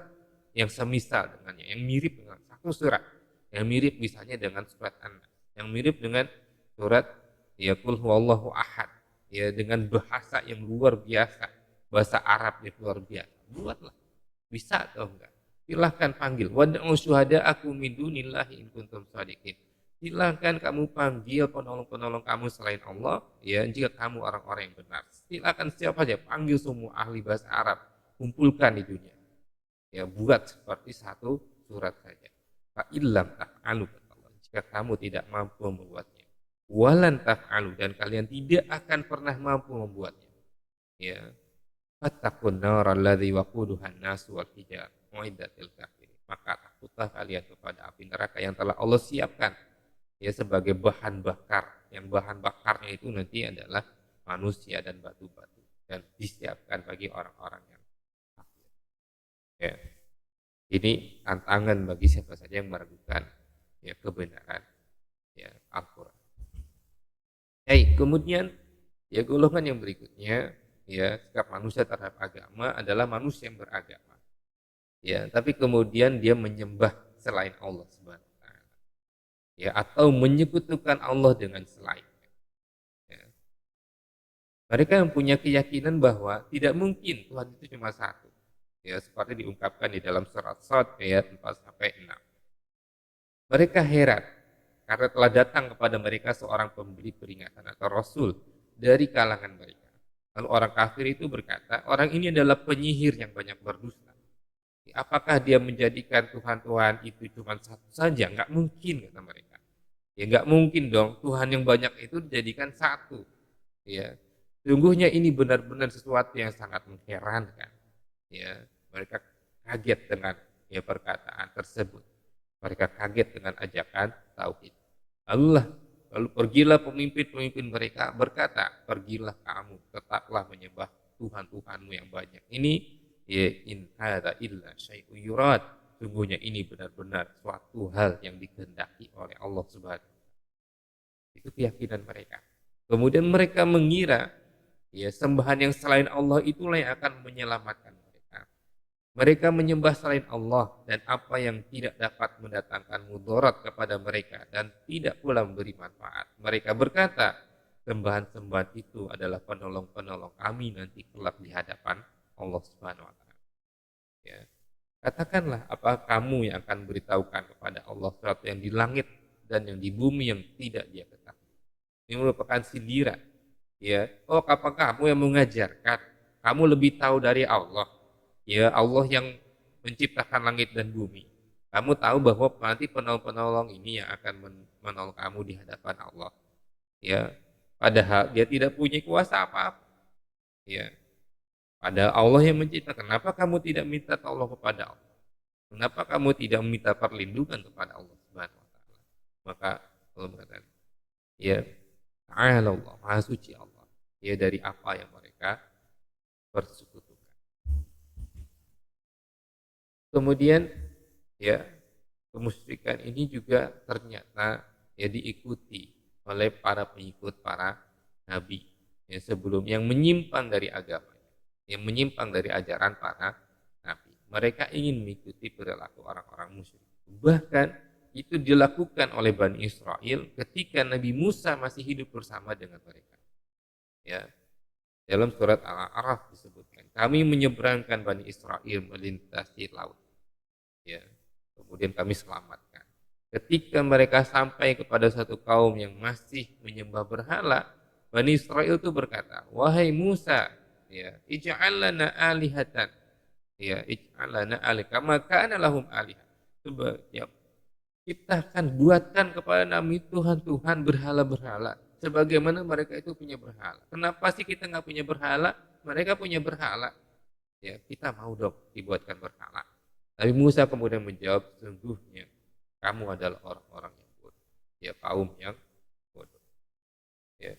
yang semisal dengannya, yang mirip dengan satu surat, yang mirip misalnya dengan surat An-Nas, yang mirip dengan surat, ya, Qul huwallahu ahad, ya, dengan bahasa yang luar biasa, bahasa Arab yang luar biasa. Buatlah, bisa atau enggak? Silahkan panggil. Wad'u syuhada'akum min dunillahi in kuntum shadiqin. Silahkan kamu panggil penolong-penolong kamu selain Allah, ya, jika kamu orang-orang yang benar. Silahkan siapa saja, panggil semua ahli bahasa Arab, kumpulkan di dunia. Ya, buat seperti satu surat saja. Fa illam taf'alu, kata Allah, jika kamu tidak mampu membuatnya. Walan taf'alu, dan kalian tidak akan pernah mampu membuatnya. Ya, fattaqun nar alladzi waquduhan nas wal hijar muiddatil kafirin. Maka takutlah kalian kepada api neraka yang telah Allah siapkan, ya, sebagai bahan bakar, yang bahan bakarnya itu nanti adalah manusia dan batu-batu, dan disiapkan bagi orang-orang yang kafir. Ya, ini tantangan bagi siapa saja yang meragukan, ya, kebenaran, ya, Al-Quran. Kemudian, ya, golongan yang berikutnya, ya, sikap manusia terhadap agama adalah manusia yang beragama, ya, tapi kemudian dia menyembah selain Allah Subhanahu wa taala, ya, atau menyekutukan Allah dengan selain. Ya. Mereka yang punya keyakinan bahwa tidak mungkin Tuhan itu cuma satu, ya, seperti diungkapkan di dalam surat Shad ayat 4 sampai 6. Mereka heran karena telah datang kepada mereka seorang pemberi peringatan atau rasul dari kalangan mereka. Lalu orang kafir itu berkata, orang ini adalah penyihir yang banyak berdusta. Apakah dia menjadikan Tuhan-Tuhan itu cuma satu saja? Enggak mungkin, kata mereka. Ya, enggak mungkin dong Tuhan yang banyak itu dijadikan satu. Ya, sungguhnya ini benar-benar sesuatu yang sangat mengherankan. Ya, mereka kaget dengan, ya, perkataan tersebut. Mereka kaget dengan ajakan tauhid. Allah Lalu pergilah pemimpin-pemimpin mereka berkata, pergilah kamu, tetaplah menyembah Tuhan-Tuhanmu yang banyak. Ini ya in hadza illa syai'un yurad. Sungguhnya ini benar-benar suatu hal yang dikehendaki oleh Allah Subhanahu. Itu keyakinan mereka. Kemudian mereka mengira ya sembahan yang selain Allah itulah yang akan menyelamatkan mereka. Mereka menyembah selain Allah dan apa yang tidak dapat mendatangkan mudarat kepada mereka dan tidak pula memberi manfaat. Mereka berkata, sembahan-sembahan itu adalah penolong-penolong kami nanti kelak di hadapan Allah Subhanahu wa taala. Ya. Katakanlah, apa kamu yang akan beritahukan kepada Allah sesuatu yang di langit dan yang di bumi yang tidak dia ketahui. Ini merupakan sindiran. Ya, oh apa kamu yang mengajarkan? Kamu lebih tahu dari Allah. Ya, Allah yang menciptakan langit dan bumi. Kamu tahu bahwa nanti penolong-penolong ini yang akan menolong kamu di hadapan Allah. Ya, padahal dia tidak punya kuasa apa-apa. Ya, padahal Allah yang menciptakan. Kenapa kamu tidak minta tolong kepada Allah? Kenapa kamu tidak meminta perlindungan kepada Allah Subhanahu wa taala? Maka Allah mengatakan, ya, ta'ala Allah, Maha suci Allah. Ya, dari apa yang mereka persekutukan. Kemudian ya, kemusyrikan ini juga ternyata ya diikuti oleh para pengikut para nabi yang sebelum yang menyimpang dari agama, yang menyimpang dari ajaran para nabi. Mereka ingin mengikuti perilaku orang-orang musyrik. Bahkan itu dilakukan oleh Bani Israel ketika Nabi Musa masih hidup bersama dengan mereka. Ya, dalam surat Al-A'raf disebutkan, kami menyeberangkan Bani Israel melintasi laut. Ya, kemudian kami selamatkan. Ketika mereka sampai kepada satu kaum yang masih menyembah berhala, Bani Israel itu berkata, wahai Musa, ya, ij'al lana alihatan, ya, ij'al lana alih kama kana lahum alihah. Coba ya, buatkan kepada kami Tuhan-Tuhan berhala-berhala sebagaimana mereka itu punya berhala. Kenapa sih kita nggak punya berhala? Mereka punya berhala. Ya, kita mau dong dibuatkan berhala. Nabi Musa kemudian menjawab, sungguhnya kamu adalah orang-orang yang bodoh. Ya, kaum yang bodoh. Ya.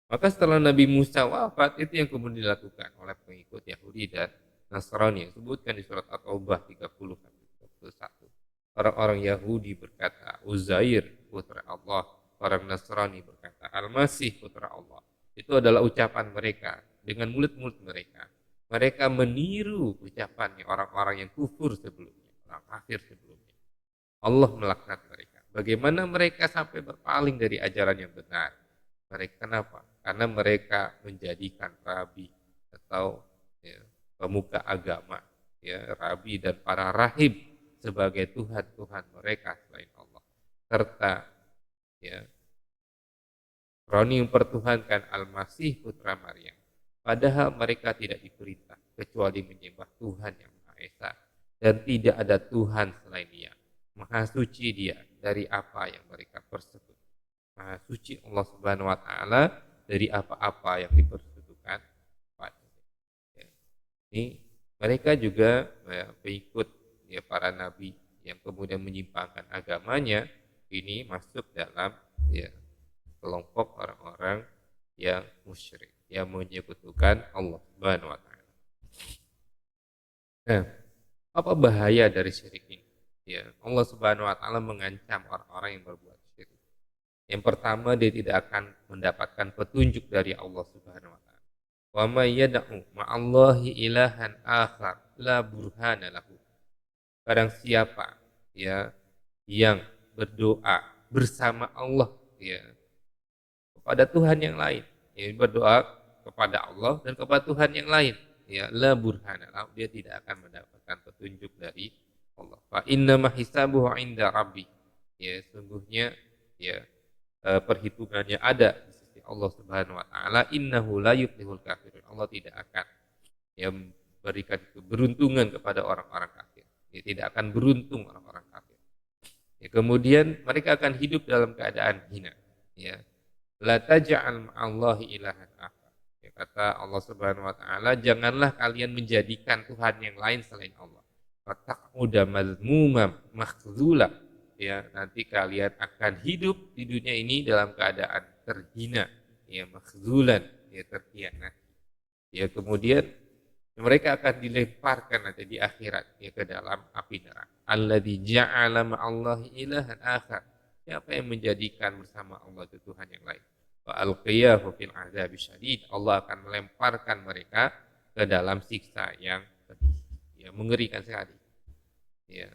Maka setelah Nabi Musa wafat, itu yang kemudian dilakukan oleh pengikut Yahudi dan Nasrani yang disebutkan di surat At-Taubah 30-31. Orang-orang Yahudi berkata, Uzair putra Allah. Orang Nasrani berkata, Al-Masih putra Allah. Itu adalah ucapan mereka dengan mulut-mulut mereka. Mereka meniru ucapannya orang-orang yang kufur sebelumnya, orang kafir sebelumnya. Allah melaknat mereka. Bagaimana mereka sampai berpaling dari ajaran yang benar? Mereka kenapa? Karena mereka menjadikan rabi atau ya, pemuka agama, ya, rabi dan para rahib sebagai Tuhan-Tuhan mereka selain Allah. Serta ya, Roni mempertuhankan Al-Masih putra Maryam. Padahal mereka tidak diperintah kecuali menyembah Tuhan yang Maha Esa dan tidak ada Tuhan selain Dia. Maha suci Dia dari apa yang mereka persekutukan. Maha suci Allah Subhanahu wa taala dari apa-apa yang dipersekutukan padanya. Ya. Ini mereka juga ya, pengikut ya, para nabi yang kemudian menyimpangkan agamanya ini masuk dalam ya, kelompok orang-orang yang musyrik, yang menyekutukan Allah Subhanahu wa taala. Nah, apa bahaya dari syirik ini? Ya, Allah Subhanahu wa taala mengancam orang-orang yang berbuat syirik. Yang pertama, dia tidak akan mendapatkan petunjuk dari Allah Subhanahu wa taala. Wa may yad'u ma'allahi ilahan akhar la burhana lahu. Barang siapa ya yang berdoa bersama Allah ya kepada Tuhan yang lain, ya berdoa kepada Allah dan kepada Tuhan yang lain, ya la burhana lahu, dia tidak akan mendapatkan petunjuk dari Allah. Fa inna ma hisabuhu 'inda rabbi. Ya sungguhnya ya perhitungannya ada di sisi Allah Subhanahu wa taala. Innahu la yuflihul kafirun. Allah tidak akan ya berikan keberuntungan kepada orang-orang kafir. Dia tidak akan beruntung orang-orang kafir. Ya, kemudian mereka akan hidup dalam keadaan hina. Ya, la taj'al ma'allahi ilahan akhar. Ya, kata Allah Subhanahu wa taala, janganlah kalian menjadikan Tuhan yang lain selain Allah. Fataq'uda mazmumam makhzula. ya nanti kalian akan hidup di dunia ini dalam keadaan terhina, ya makhzulan, ya terkhianati. Ya kemudian mereka akan dilemparkan nanti di akhirat ya ke dalam api neraka. Alladzi ja'ala ma'allahi ilahan akhar. Siapa yang menjadikan bersama Allah itu Tuhan yang lain? Wa alqiyahu fil adzabi syadid. Allah akan melemparkan mereka ke dalam siksa yang pedih. Ya mengerikan sekali. Ya.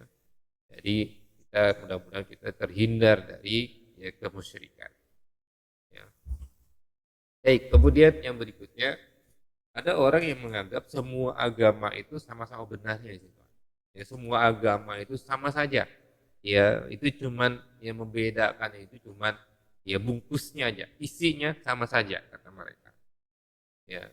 Jadi kita mudah-mudahan kita terhindar dari ya kemusyrikan. Ya. Baik, kemudian yang berikutnya ada orang yang menganggap semua agama itu sama-sama benarnya. Ya, semua agama itu sama saja. Ya, itu cuman yang membedakan itu cuman ya bungkusnya aja, isinya sama saja kata mereka. Ya,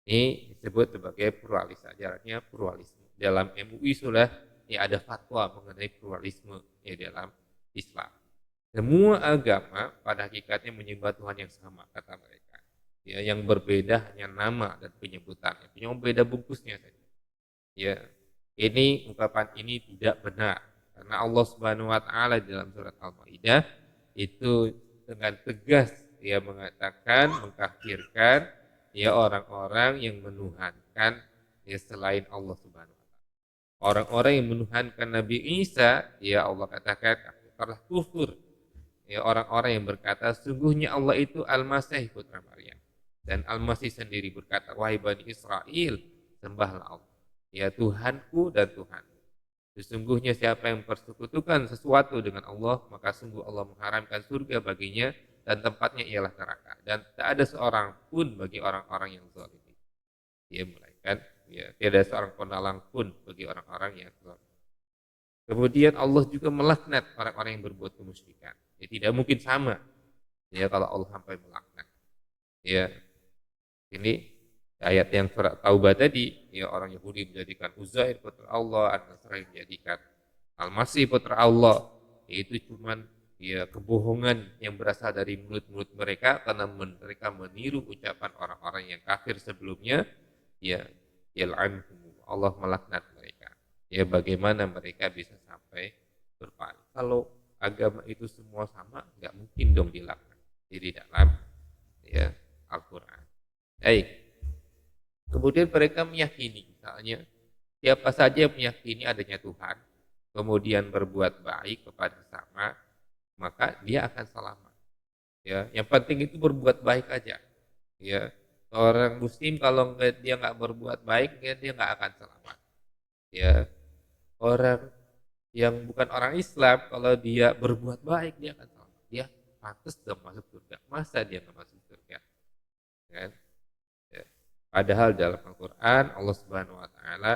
ini disebut sebagai pluralis ajarannya pluralisme. Dalam MUI sudah ya ada fatwa mengenai pluralisme ya dalam Islam. Semua agama pada hakikatnya menyembah Tuhan yang sama kata mereka. Ya, yang berbeda hanya nama dan penyebutannya, yang beda bungkusnya saja. Ya, ini ungkapan ini tidak benar karena Allah Subhanahu wa taala dalam surat Al-Maidah itu dengan tegas dia mengatakan mengkafirkan ya orang-orang yang menuhankan ya selain Allah Subhanahu wa taala. Orang-orang yang menuhankan Nabi Isa ya Allah katakan telah kufur. Ya orang-orang yang berkata sungguhnya Allah itu Al-Masih putra Maryam. Dan Al-Masih sendiri berkata, wahai Bani Israel, sembahlah Allah. Ya Tuhanku dan Tuhan. Sesungguhnya siapa yang persekutukan sesuatu dengan Allah, maka sungguh Allah mengharamkan surga baginya dan tempatnya ialah neraka. Dan tak ada seorang pun bagi orang-orang yang zalim. Dia melainkan, ya, tidak ada seorang penolong pun bagi orang-orang yang zalim. Kemudian Allah juga melaknat orang-orang yang berbuat kemusyrikan. Ya tidak mungkin sama. Ya kalau Allah sampai melaknat. Ya, ini ayat yang surat Taubah tadi, ya orang Yahudi menjadikan Uzair putra Allah, An-Nasrani menjadikan Al-Masih putra Allah. Itu cuman ya kebohongan yang berasal dari mulut-mulut mereka karena mereka meniru ucapan orang-orang yang kafir sebelumnya. Ya, yal'anhum, Allah melaknat mereka. Ya bagaimana mereka bisa sampai berpaling? Kalau agama itu semua sama, nggak mungkin dong dilaknat di dalam ya Al-Quran. Baik. Kemudian mereka meyakini misalnya siapa saja yang meyakini adanya Tuhan, kemudian berbuat baik kepada sesama, maka dia akan selamat. Ya, yang penting itu berbuat baik aja. Ya, orang Muslim kalau dia nggak berbuat baik, dia nggak akan selamat. Ya, orang yang bukan orang Islam kalau dia berbuat baik dia akan selamat. Dia pantas dong masuk surga. Masa dia nggak masuk surga? Kan? Ya. Padahal dalam Al-Quran Allah Subhanahu Wa Taala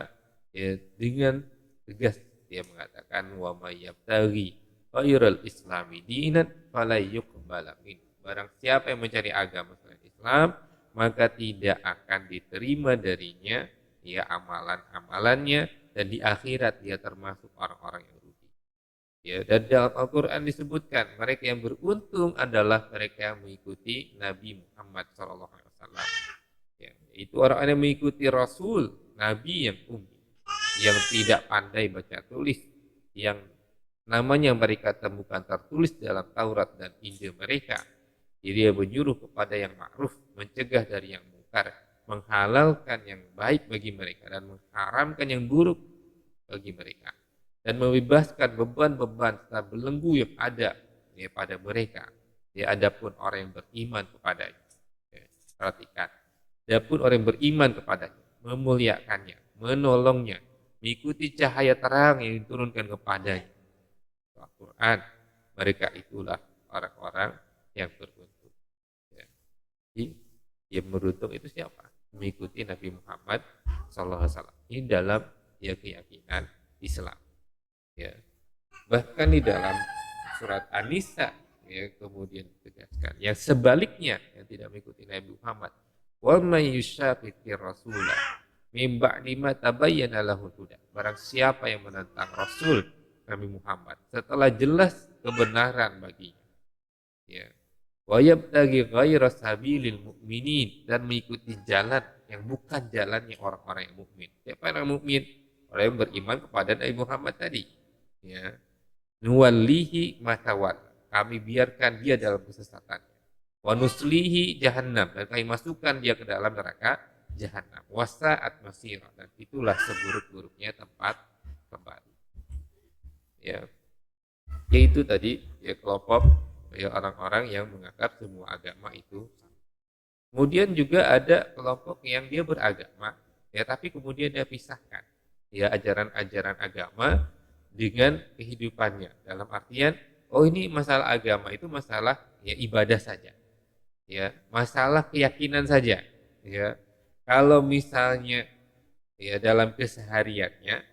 ya, dengan tegas dia mengatakan wa may yabtaghi ghairal islami dinan fala yuqbala min. Barang siapa yang mencari agama selain Islam maka tidak akan diterima darinya ya amalan-amalannya dan di akhirat dia termasuk orang-orang yang rugi. Ya, dan dalam Al-Quran disebutkan mereka yang beruntung adalah mereka yang mengikuti Nabi Muhammad SAW. Ya, itu orang yang mengikuti Rasul, Nabi yang ummi, yang tidak pandai baca tulis, yang namanya mereka temukan tertulis dalam Taurat dan Injil mereka. Jadi dia menyuruh kepada yang ma'ruf, mencegah dari yang mungkar, menghalalkan yang baik bagi mereka dan mengharamkan yang buruk bagi mereka dan membebaskan beban-beban serta belenggu yang ada ya, pada mereka. Ya, adapun orang yang beriman kepadanya, ya, perhatikan. Adapun orang yang beriman kepadanya, memuliakannya, menolongnya, mengikuti cahaya terang yang diturunkan kepadanya. Al-Quran, mereka itulah orang-orang yang beruntung. Ya. Jadi, yang beruntung itu siapa? Mengikuti Nabi Muhammad SAW. Ini dalam ya keyakinan Islam. Ya. Bahkan di dalam surat An-Nisa ya kemudian ditegaskan yang sebaliknya yang tidak mengikuti Nabi Muhammad wa may yushaqiqir rasulah mim ba'di ma tabayyana lahul huda. Barang siapa yang menentang Rasul Nabi Muhammad setelah jelas kebenaran baginya. Ya. Wa yabtaghi ghaira sabilil mu'minin dan mengikuti jalan yang bukan jalannya orang-orang yang mukmin. Siapa yang mukmin? Orang yang beriman kepada Nabi Muhammad tadi. Ya. nuwallihi matawal, kami biarkan dia dalam kesesatannya, wa nuslihi jahannam, dan kami masukkan dia ke dalam neraka jahannam, wasa'at masira, dan itulah seburuk-buruknya tempat kembali. Ya, yaitu tadi ya kelompok ya orang-orang yang menganggap semua agama itu sama. Kemudian juga ada kelompok yang dia beragama ya, tapi kemudian dia pisahkan ya ajaran-ajaran agama dengan kehidupannya, dalam artian oh ini masalah agama itu masalah ya ibadah saja, ya masalah keyakinan saja, ya kalau misalnya ya dalam kesehariannya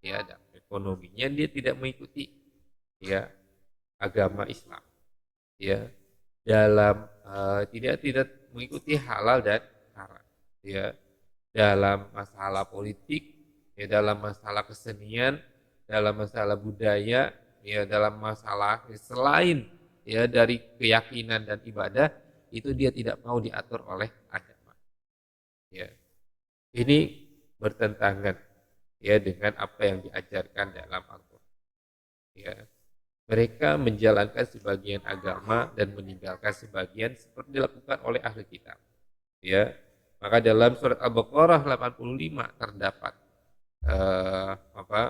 ya dalam ekonominya dia tidak mengikuti ya agama Islam, ya dalam tidak tidak mengikuti halal dan haram, ya dalam masalah politik, ya dalam masalah kesenian, dalam masalah budaya, ya dalam masalah selain ya dari keyakinan dan ibadah itu dia tidak mau diatur oleh agama. Ya, ini bertentangan ya dengan apa yang diajarkan dalam Al-Qur'an. Ya, mereka menjalankan sebagian agama dan meninggalkan sebagian seperti dilakukan oleh ahli kitab. Ya, maka dalam surat Al-Baqarah 85 terdapat apa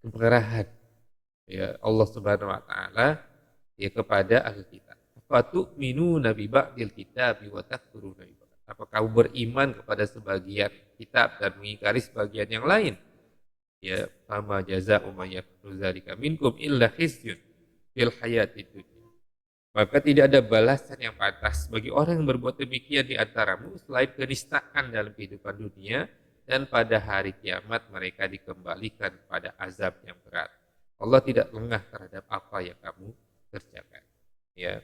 kemarahan ya Allah Subhanahu wa taala ya kepada ahli kitab. Fatu'minuna bi ba'dil kitabi wa takfuruna bi ba'd. Apa kamu beriman kepada sebagian kitab dan mengingkari sebagian yang lain? Ya, fama jazaa'u may yaf'alu dzalika minkum illa khizyun fil hayatid dunya. Maka tidak ada balasan yang pantas bagi orang yang berbuat demikian di antaramu selain kenistaan dalam kehidupan dunia, dan pada hari kiamat mereka dikembalikan pada azab yang berat. Allah tidak lengah terhadap apa yang kamu kerjakan. Ya.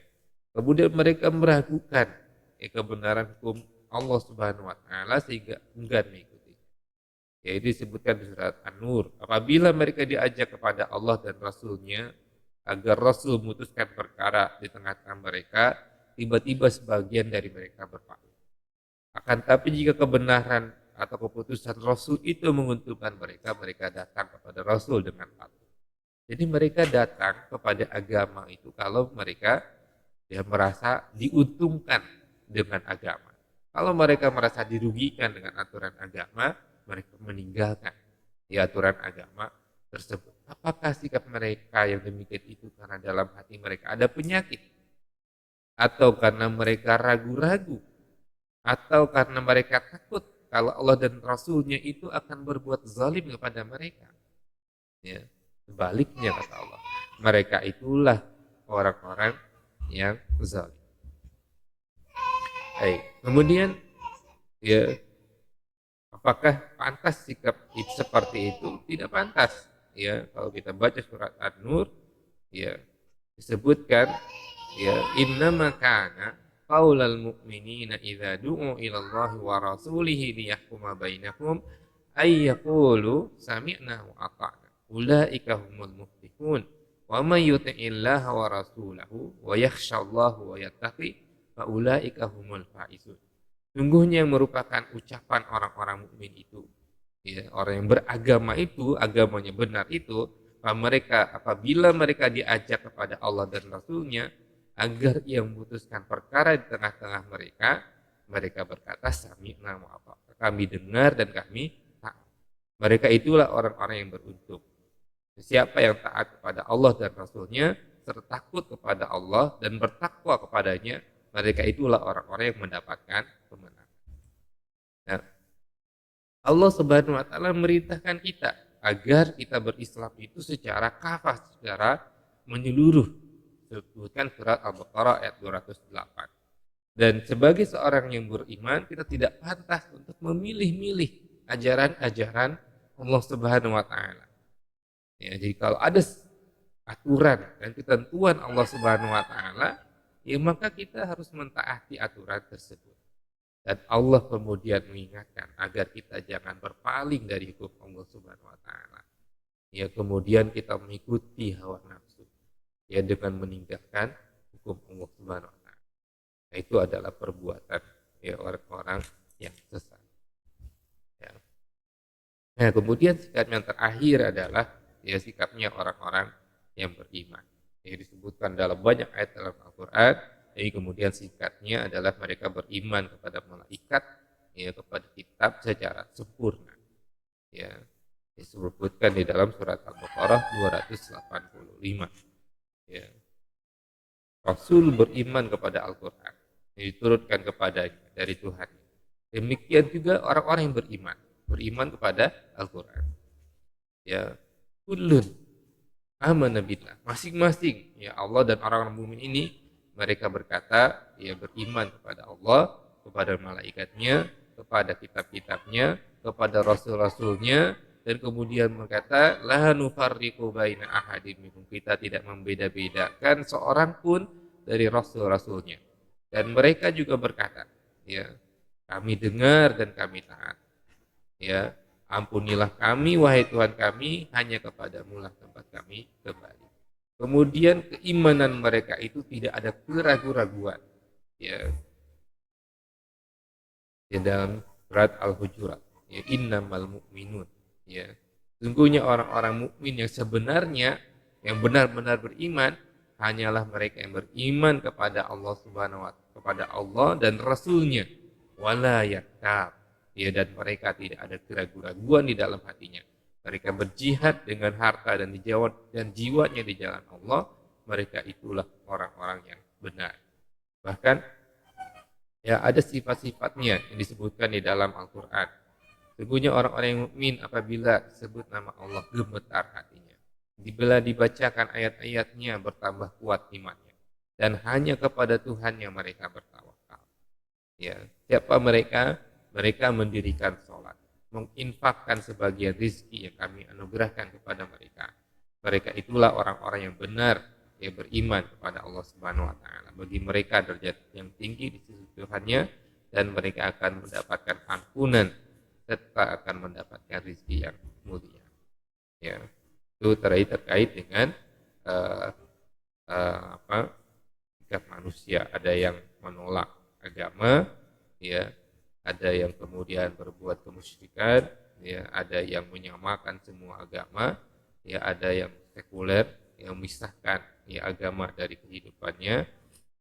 Kemudian mereka meragukan kebenaran hukum Allah Subhanahu wa taala sehingga enggan mengikuti. Yaitu disebutkan di surat An-Nur, apabila mereka diajak kepada Allah dan Rasul-Nya agar Rasul memutuskan perkara di tengah-tengah mereka, tiba-tiba sebagian dari mereka berpaling. Akan tapi jika kebenaran atau keputusan Rasul itu menguntungkan mereka, mereka datang kepada Rasul dengan patuh. Jadi mereka datang kepada agama itu kalau mereka ya merasa diuntungkan dengan agama. Kalau mereka merasa dirugikan dengan aturan agama, mereka meninggalkan di aturan agama tersebut. Apakah sikap mereka yang demikian itu karena dalam hati mereka ada penyakit, atau karena mereka ragu-ragu, atau karena mereka takut kalau Allah dan Rasul-Nya itu akan berbuat zalim kepada mereka? Ya, sebaliknya kata Allah, mereka itulah orang-orang yang zalim. Baik, kemudian ya apakah pantas sikap seperti itu? Tidak pantas. Ya, kalau kita baca surat An-Nur, ya disebutkan ya innama kana qaulal mu'minina idza du'u ila Allah wa rasulihi liyahkuma bainahum ay yaqulu sami'na wa ata'na ulaika humul muflihun wa may yuti'illaha wa rasulahu wa yakhshallaha wa yattaqi fa ulaika humul faizun. Sungguhnya yang merupakan ucapan orang-orang mukmin itu, ya, orang yang beragama itu, agamanya benar itu, mereka apabila mereka diajak kepada Allah dan Rasul-Nya agar ia memutuskan perkara di tengah-tengah mereka, mereka berkata sami'na wa ata'na, kami dengar dan kami taat. Mereka itulah orang-orang yang beruntung. Siapa yang taat kepada Allah dan Rasul-Nya serta takut kepada Allah dan bertakwa kepadanya, mereka itulah orang-orang yang mendapatkan kemenangan. Nah, Allah Subhanahu wa taala merintahkan kita agar kita berislam itu secara kafah, secara menyeluruh. Sebutkan surat Al-Baqarah ayat 208. Dan sebagai seorang yang beriman, kita tidak pantas untuk memilih-milih ajaran-ajaran Allah Subhanahu wa taala. Ya, jadi kalau ada aturan dan ketentuan Allah Subhanahu wa taala, ya maka kita harus mentaati aturan tersebut. Dan Allah kemudian mengingatkan agar kita jangan berpaling dari hukum Allah Subhanahu wa taala. Ya kemudian kita mengikuti hawa nafsu ya dengan meninggalkan hukum Allah Subhanahu wa taala. Nah, itu adalah perbuatan ya orang-orang yang sesat. Ya. Nah, kemudian sikap yang terakhir adalah ya sikapnya orang-orang yang beriman. Yang disebutkan dalam banyak ayat dalam Al-Quran. Jadi kemudian sikapnya adalah mereka beriman kepada malaikat, ya, kepada kitab secara sempurna. Ya, disebutkan di dalam surat Al-Baqarah 285. Ya, Rasul beriman kepada Al-Quran yang diturunkan kepadanya dari Tuhan. Demikian juga orang-orang yang beriman kepada Al-Quran. Ya, kullun amana billah. Masing-masing ya Allah dan orang-orang mukmin ini mereka berkata ya beriman kepada Allah, kepada malaikatnya, kepada kitab-kitabnya, kepada rasul-rasulnya, dan kemudian berkata la nufarriqu baina ahadin minhum, kita tidak membeda-bedakan seorang pun dari rasul-rasulnya. Dan mereka juga berkata ya kami dengar dan kami taat. Ya, ampunilah kami wahai Tuhan kami, hanya kepadamu lah tempat kami kembali. Kemudian keimanan mereka itu tidak ada keraguan-raguan. Ya, di dalam surat Al-Hujurat, ya innamal mu'minun, ya. Sungguhnya orang-orang mukmin yang sebenarnya yang benar-benar beriman hanyalah mereka yang beriman kepada Allah Subhanahu wa taala, kepada Allah dan Rasulnya, wala yaktab, ya, dan mereka tidak ada keraguan-raguan di dalam hatinya. Mereka berjihad dengan harta dan jiwanya di jalan Allah. Mereka itulah orang-orang yang benar. Bahkan ya ada sifat-sifatnya yang disebutkan di dalam Al-Quran. Sungguhnya orang-orang yang mukmin apabila disebut nama Allah gemetar hatinya. Bila dibacakan ayat-ayatnya bertambah kuat imannya. Dan hanya kepada Tuhan yang mereka bertawakal. Ya, siapa mereka? Mereka mendirikan sholat, menginfakkan sebagian rizki yang kami anugerahkan kepada mereka. Mereka itulah orang-orang yang benar, yang beriman kepada Allah Subhanahu wa taala. Bagi mereka derajat yang tinggi di sisi Tuhannya, dan mereka akan mendapatkan ampunan serta akan mendapatkan rizki yang mulia. Ya, itu terkait dengan sikap manusia. Ada yang menolak agama, ya, ada yang kemudian berbuat kemusyrikan, ya, ada yang menyamakan semua agama, ya, ada yang sekuler yang memisahkan ya agama dari kehidupannya,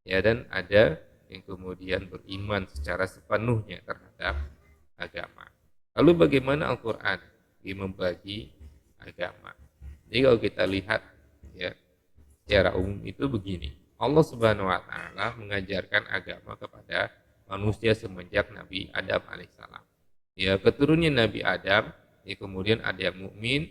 ya, dan ada yang kemudian beriman secara sepenuhnya terhadap agama. Lalu bagaimana Al-Quran membagi agama? Jadi kalau kita lihat ya secara umum itu begini, Allah Subhanahu wa taala mengajarkan agama kepada manusia semenjak Nabi Adam alaihissalam. Ya, keturunan Nabi Adam, ya, kemudian ada yang mukmin,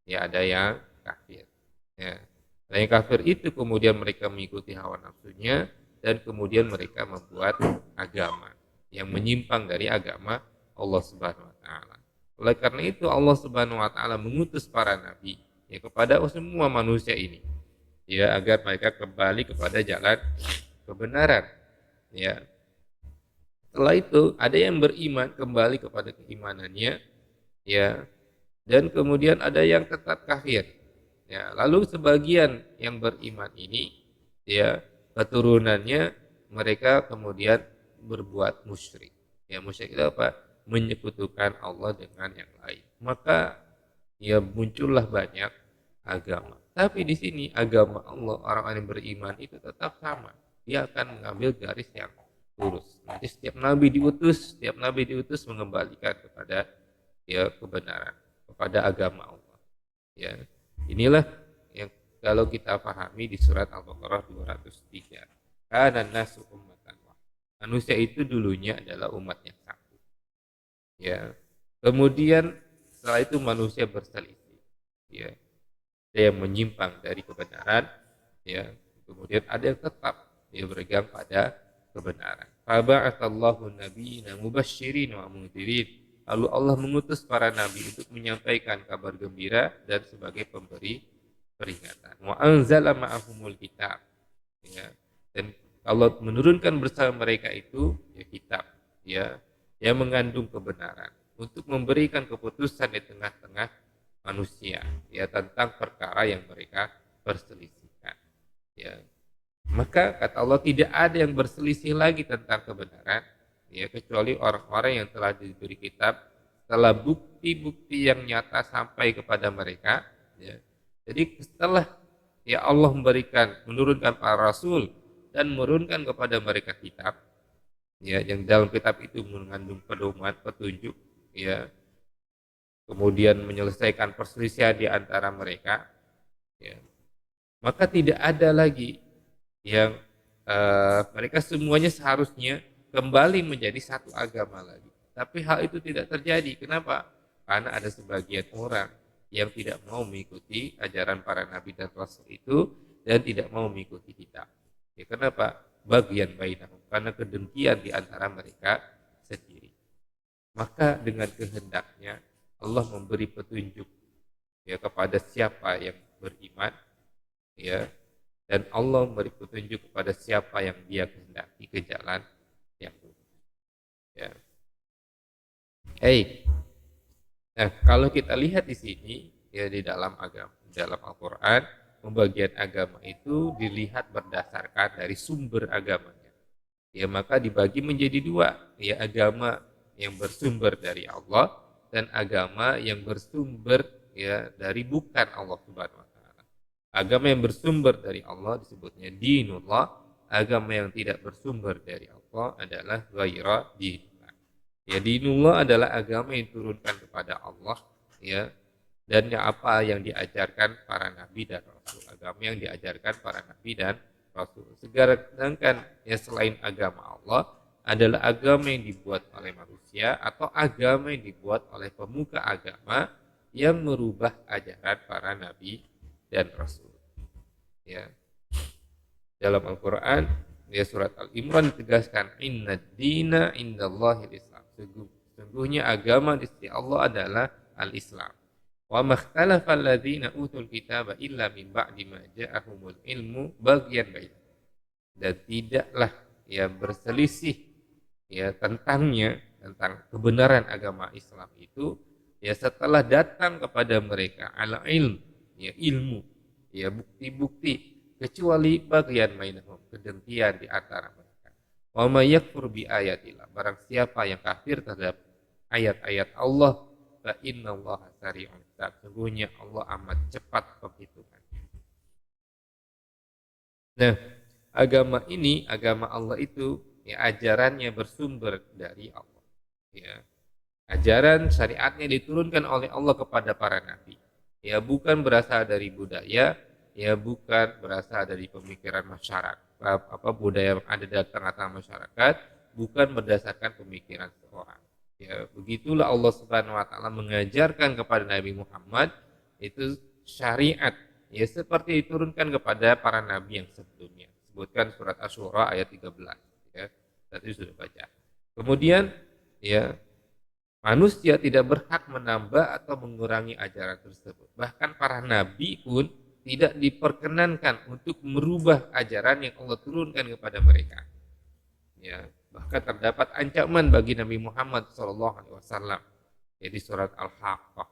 ya ada yang kafir. Ya. Dan yang kafir itu kemudian mereka mengikuti hawa nafsunya dan kemudian mereka membuat agama yang menyimpang dari agama Allah Subhanahu wa taala. Oleh karena itu Allah Subhanahu wa taala mengutus para nabi ya kepada semua manusia ini, ya, agar mereka kembali kepada jalan kebenaran. Ya, setelah itu ada yang beriman kembali kepada keimanannya, ya, dan kemudian ada yang tetap kafir. Ya, lalu sebagian yang beriman ini, ya, keturunannya mereka kemudian berbuat musyrik. Ya, musyrik itu apa? Menyekutukan Allah dengan yang lain. Maka ya muncullah banyak agama. Tapi di sini agama Allah orang-orang yang beriman itu tetap sama. Dia akan mengambil garis yang lurus. Nanti setiap nabi diutus mengembalikan kepada ya kebenaran, kepada agama Allah. Ya, inilah yang kalau kita pahami di surat Al-Baqarah 203. Kana nasu ummatan wahid. Manusia itu dulunya adalah umat yang satu. Ya. Kemudian setelah itu manusia berselisih. Ya. Ada yang menyimpang dari kebenaran, ya. Kemudian ada yang tetap dia berpegang pada kebenaran. Faba'atsallahu nabiyina mubasysyirin wa mundzirin. Lalu Allah mengutus para nabi untuk menyampaikan kabar gembira dan sebagai pemberi peringatan. Wa anzala ma'ahumul kitab. Ya. Dan Allah menurunkan bersama mereka itu ya kitab, ya, yang mengandung kebenaran untuk memberikan keputusan di tengah-tengah manusia, ya, tentang perkara yang mereka perselisihkan. Ya. Maka kata Allah tidak ada yang berselisih lagi tentang kebenaran, ya, kecuali orang-orang yang telah diberi kitab setelah bukti bukti-bukti yang nyata sampai kepada mereka, ya. Jadi setelah ya Allah menurunkan para rasul dan menurunkan kepada mereka kitab, ya, yang dalam kitab itu mengandung pedoman, petunjuk, ya, kemudian menyelesaikan perselisihan di antara mereka, ya, maka tidak ada lagi yang mereka semuanya seharusnya kembali menjadi satu agama lagi. Tapi hal itu tidak terjadi. Kenapa? Karena ada sebagian orang yang tidak mau mengikuti ajaran para nabi dan rasul itu dan tidak mau mengikuti kitab. Ya, kenapa? Bagian bainahum, karena kedengkian di antara mereka sendiri. Maka dengan kehendaknya Allah memberi petunjuk, ya, kepada siapa yang beriman, ya, dan Allah memberi petunjuk kepada siapa yang Dia kehendaki ke jalan yang lurus. Ya. Nah, kalau kita lihat di sini, ya, di dalam agama, dalam Al-Quran, pembagian agama itu dilihat berdasarkan dari sumber agamanya. Ya, maka dibagi menjadi dua, ya, agama yang bersumber dari Allah dan agama yang bersumber, ya, dari bukan Allah Subhanahu wa taala. Agama yang bersumber dari Allah disebutnya dinullah, agama yang tidak bersumber dari Allah adalah ghaira dinullah. Ya, dinullah adalah agama yang diturunkan kepada Allah, ya, dan apa yang diajarkan para nabi dan rasul. Agama yang diajarkan para nabi dan rasul. Sedangkan ya selain agama Allah adalah agama yang dibuat oleh manusia atau agama yang dibuat oleh pemuka agama yang merubah ajaran para nabi dan rasul. Ya. Dalam Al-Qur'an, ya, surat Al-Imran ditegaskan inna dina indallahil Islam. Sesungguhnya agama di sisi Allah adalah al-Islam. Wa makhtalafa alladziina utul kitaba illa min ba'di ma ja'ahumul ilmu baghyan bainahum. Dan tidaklah ya berselisih ya tentang kebenaran agama Islam itu ya setelah datang kepada mereka al-ilm, ya, ilmu, ya, bukti-bukti, kecuali bagian bainahum, kedengkian di antara mereka. Wa may yakfur bi ayatillah, barang siapa yang kafir terhadap ayat-ayat Allah, fa innallaha sari'ul hisab, sesungguhnya Allah amat cepat penghitungannya. Nah, agama Allah itu, ya, ajarannya bersumber dari Allah. Ya, ajaran syariatnya diturunkan oleh Allah kepada para nabi. Ya, bukan berasal dari budaya, ya, bukan berasal dari pemikiran masyarakat, budaya yang ada di tengah-tengah masyarakat, bukan berdasarkan pemikiran seorang. Ya, begitulah Allah Subhanahu wa taala mengajarkan kepada Nabi Muhammad itu syariat, ya, seperti diturunkan kepada para nabi yang sebelumnya. Sebutkan surat Asy-Syura ayat 13, ya. Tadi sudah baca. Kemudian, ya, manusia tidak berhak menambah atau mengurangi ajaran tersebut. Bahkan para nabi pun tidak diperkenankan untuk merubah ajaran yang Allah turunkan kepada mereka. Ya, bahkan terdapat ancaman bagi Nabi Muhammad SAW, ya, di surat Al-Haqqah.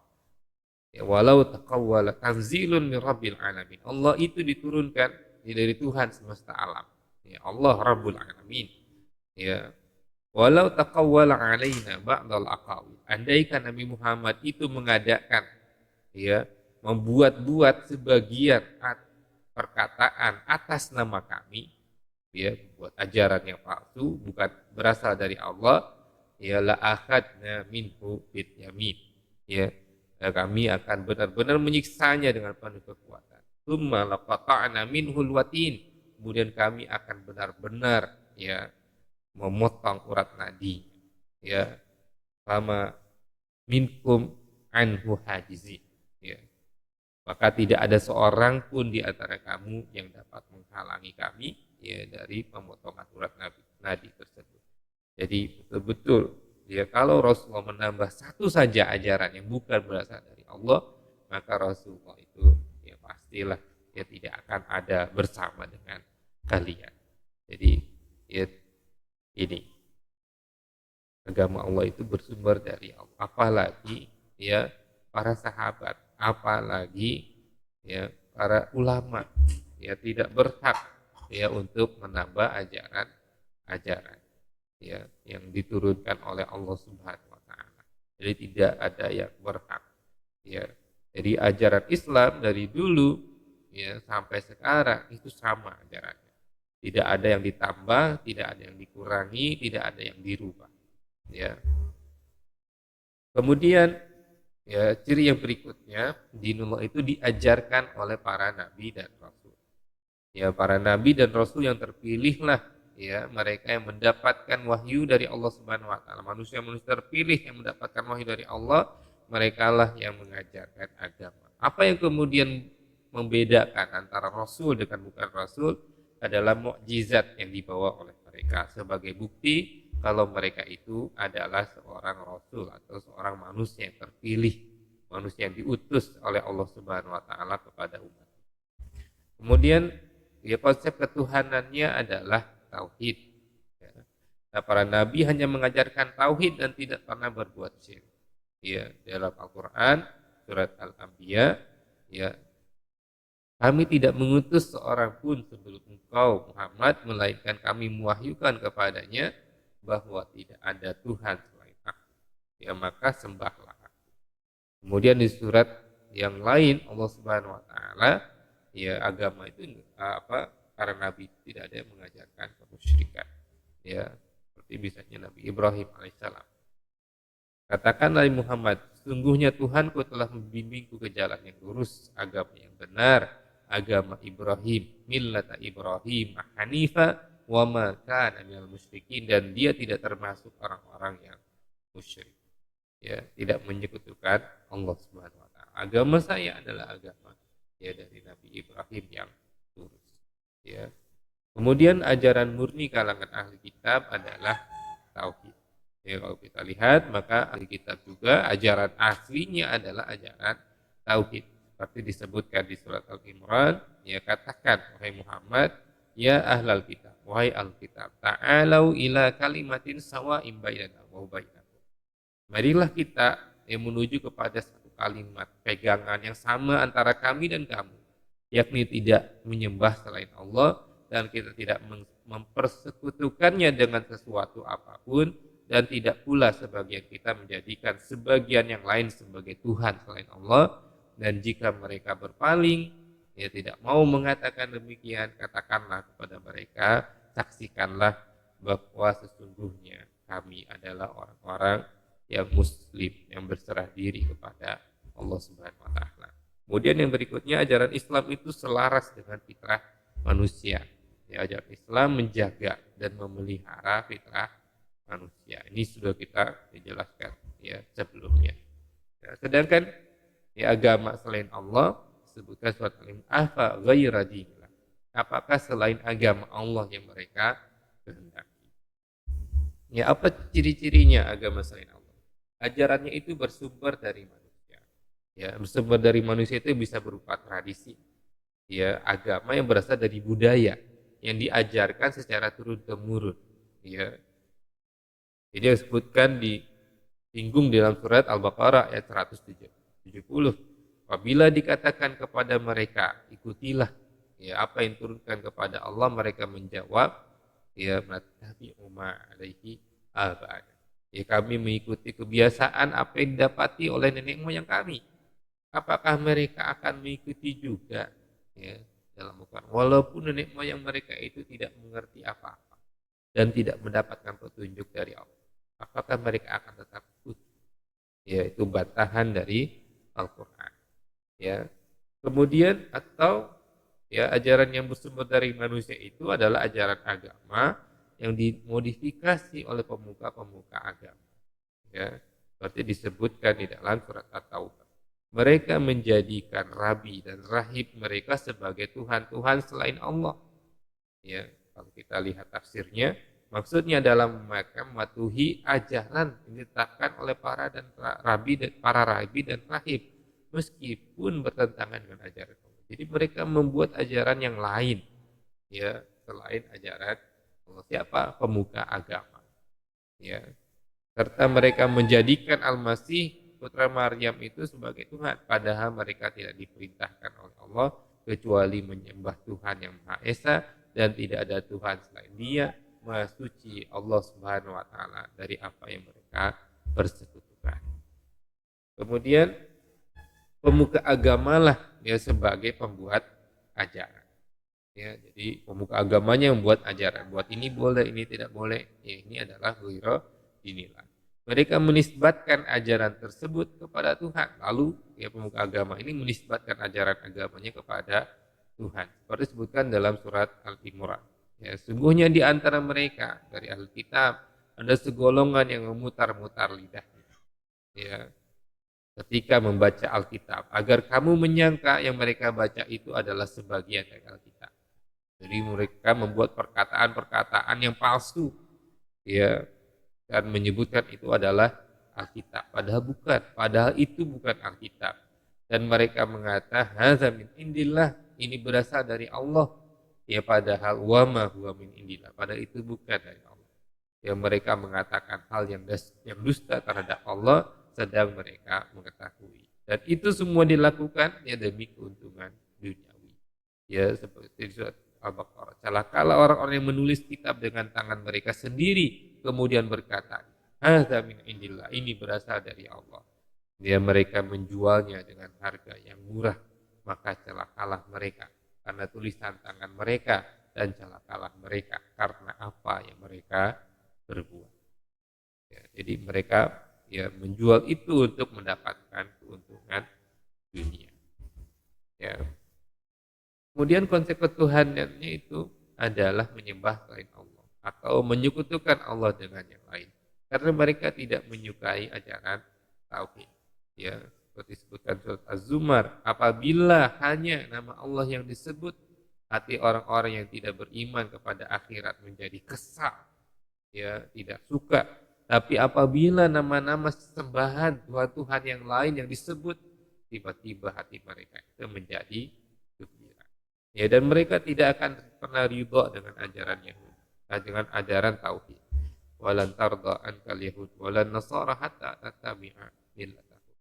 Ya, walau taqawwala tanzilun min rabbil alamin. Allah itu diturunkan dari Tuhan semesta alam. Ya, Allah Rabbul Alamin. Ya, walau taqawwala alaina ba'dal aqawil. Andaikan Nabi Muhammad itu mengadakan, ya, membuat-buat sebagian perkataan atas nama kami, ya, buat ajaran yang palsu, bukan berasal dari Allah, ya, la akhadna minhu bit yamin, ya, kami akan benar-benar menyiksanya dengan penuh kekuatan. Tsumma laqata'na minhul watin, kemudian kami akan benar-benar, ya, memotong urat nadi, ya, sama minkum anhu hajizin, ya, maka tidak ada seorang pun di antara kamu yang dapat menghalangi kami, ya, dari pemotongan urat nadi tersebut. Jadi betul-betul, ya, kalau Rasulullah menambah satu saja ajaran yang bukan berasal dari Allah, maka Rasulullah itu, ya, pastilah, ya, tidak akan ada bersama dengan kalian. Jadi, ya, ini agama Allah itu bersumber dari Allah. Apalagi, ya, para sahabat, apalagi, ya, para ulama, ya, tidak berhak, ya, untuk menambah ajaran, ya, yang diturunkan oleh Allah Subhanahu wa taala. Jadi tidak ada yang berhak. Ya. Jadi ajaran Islam dari dulu ya sampai sekarang itu sama ajarannya. Tidak ada yang ditambah, tidak ada yang dikurangi, tidak ada yang dirubah. Ya. Kemudian ya ciri yang berikutnya, dinullah itu diajarkan oleh para nabi dan rasul. Ya, para nabi dan rasul yang terpilih lah ya, mereka yang mendapatkan wahyu dari Allah Subhanahu wa taala. Manusia-manusia terpilih yang mendapatkan wahyu dari Allah, mereka lah yang mengajarkan agama. Apa yang kemudian membedakan antara rasul dengan bukan rasul adalah mukjizat yang dibawa oleh mereka sebagai bukti kalau mereka itu adalah seorang rasul atau seorang manusia yang terpilih, manusia yang diutus oleh Allah Subhanahu wa taala kepada umat. Kemudian ya konsep ketuhanannya adalah tauhid. Ya. Nah, para nabi hanya mengajarkan tauhid dan tidak pernah berbuat syirik. Ya, dalam Al-Qur'an surat Al-Anbiya, ya, kami tidak mengutus seorang pun sebelum engkau Muhammad, melainkan kami mewahyukan kepadanya bahwa tidak ada Tuhan selain aku. Ya, maka sembahlah aku. Kemudian di surat yang lain Allah Subhanahu wa taala, ya, agama itu para nabi tidak ada yang mengajarkan kemusyrikan. Ya, seperti misalnya Nabi Ibrahim alaihissalam. Katakanlah Muhammad, sungguhnya Tuhanku telah membimbingku ke jalan yang lurus, agama yang benar, agama Ibrahim, millata Ibrahim hanifa wa ma kana minal musyrikin, dan dia tidak termasuk orang-orang yang musyrik. Ya, tidak menyekutukan Allah Subhanahu wa taala. Agama saya adalah agama ya dari Nabi Ibrahim yang lurus. Ya. Kemudian ajaran murni kalangan ahli kitab adalah tauhid. Ya, kalau kita lihat maka ahli kitab juga ajaran aslinya adalah ajaran tauhid. Seperti disebutkan di surat Al-Imran, ya, katakan wahai Muhammad, ya ahlal kitab, wahai al-kitab, ta'alau ila kalimatin sawa'im bainana wa bainakum. Marilah kita yang menuju kepada satu kalimat pegangan yang sama antara kami dan kamu, yakni tidak menyembah selain Allah dan kita tidak mempersekutukannya dengan sesuatu apapun, dan tidak pula sebagian kita menjadikan sebagian yang lain sebagai Tuhan selain Allah. Dan jika mereka berpaling, ya tidak mau mengatakan demikian, katakanlah kepada mereka, saksikanlah bahwa sesungguhnya kami adalah orang-orang yang muslim, yang berserah diri kepada Allah Subhanahu wa taala. Kemudian yang berikutnya, ajaran Islam itu selaras dengan fitrah manusia. Ya, ajaran Islam menjaga dan memelihara fitrah manusia. Ini sudah kita jelaskan ya sebelumnya. Ya, sedangkan ya agama selain Allah disebutkan surat Al-Ahqaf ghaira dinillah. Apakah selain agama Allah yang mereka kehendaki? Ya, apa ciri-cirinya agama selain Allah? Ajarannya itu bersumber dari manusia. Ya, bersumber dari manusia itu bisa berupa tradisi. Ya, agama yang berasal dari budaya yang diajarkan secara turun temurun. Ya, jadi disebutkan di singgung dalam surat Al-Baqarah ayat 170. Apabila dikatakan kepada mereka, ikutilah ya apa yang turunkan kepada Allah, mereka menjawab, ya nattabi'u ma alaihi aba'ana. Ya kami mengikuti kebiasaan apa yang didapati oleh nenek moyang kami. Apakah mereka akan mengikuti juga ya dalam Al-Quran, walaupun nenek moyang mereka itu tidak mengerti apa-apa dan tidak mendapatkan petunjuk dari Allah? Apakah mereka akan tetap ikuti? Ya, itu bantahan dari Al-Quran. Ya. Kemudian atau ya ajaran yang bersumber dari manusia itu adalah ajaran agama yang dimodifikasi oleh pemuka-pemuka agama. Ya, seperti disebutkan di dalam surat At-Taubah. Mereka menjadikan rabi dan rahib mereka sebagai Tuhan-Tuhan selain Allah. Ya, kalau kita lihat tafsirnya, maksudnya dalam mematuhi ajaran yang ditetapkan oleh para rabi dan rahib, meskipun bertentangan dengan ajaran Allah. Jadi mereka membuat ajaran yang lain, ya selain ajaran Allah. Siapa? Pemuka agama. Ya, serta mereka menjadikan Al-Masih putra Maryam itu sebagai Tuhan, padahal mereka tidak diperintahkan oleh Allah kecuali menyembah Tuhan yang Maha Esa dan tidak ada Tuhan selain Dia. Maha suci Allah Subhanahu wa taala dari apa yang mereka persekutukan. Kemudian pemuka agamalah dia sebagai pembuat ajaran. Ya, jadi pemuka agamanya yang membuat ajaran, buat ini boleh, ini tidak boleh. Ya, ini adalah ghairu dinillah. Mereka menisbatkan ajaran tersebut kepada Tuhan. Lalu ya pemuka agama ini menisbatkan ajaran agamanya kepada Tuhan. Seperti disebutkan dalam surat Al-Imran. Ya, sungguhnya di antara mereka dari ahli kitab ada segolongan yang memutar-mutar lidahnya. Ya, ketika membaca Alkitab agar kamu menyangka yang mereka baca itu adalah sebagian dari Alkitab. Jadi mereka membuat perkataan-perkataan yang palsu, ya, dan menyebutkan itu adalah Alkitab. Padahal bukan, padahal itu bukan Alkitab. Dan mereka mengatakan hadza min indillah, ini berasal dari Allah. Ya padahal wa ma huwa min indillah, padahal itu bukan dari Allah. Ya mereka mengatakan hal yang dusta terhadap Allah sedang mereka mengetahui. Dan itu semua dilakukan ya demi keuntungan duniawi. Ya seperti surat Al-Baqarah. Celakalah orang-orang yang menulis kitab dengan tangan mereka sendiri kemudian berkata, hadza min indillah, ini berasal dari Allah. Dia mereka menjualnya dengan harga yang murah, maka celakalah mereka karena tulisan tangan mereka dan celakalah mereka karena apa yang mereka berbuat. Ya, jadi mereka ya menjual itu untuk mendapatkan keuntungan dunia. Ya. Kemudian konsep ketuhanannya itu adalah menyembah selain Allah atau menyekutukan Allah dengan yang lain. Karena mereka tidak menyukai ajaran tauhid. Ya, seperti disebutkan surat Az-Zumar, apabila hanya nama Allah yang disebut, hati orang-orang yang tidak beriman kepada akhirat menjadi kesal, ya, tidak suka. Tapi apabila nama-nama sembahan Tuhan-Tuhan yang lain yang disebut, tiba-tiba hati mereka itu menjadi gembira. Ya, dan mereka tidak akan pernah ridho dengan ajaran Yahudi, dengan ajaran tauhid. Walan tarda ankal yahud walan nasara hatta tattabi'a millatahum.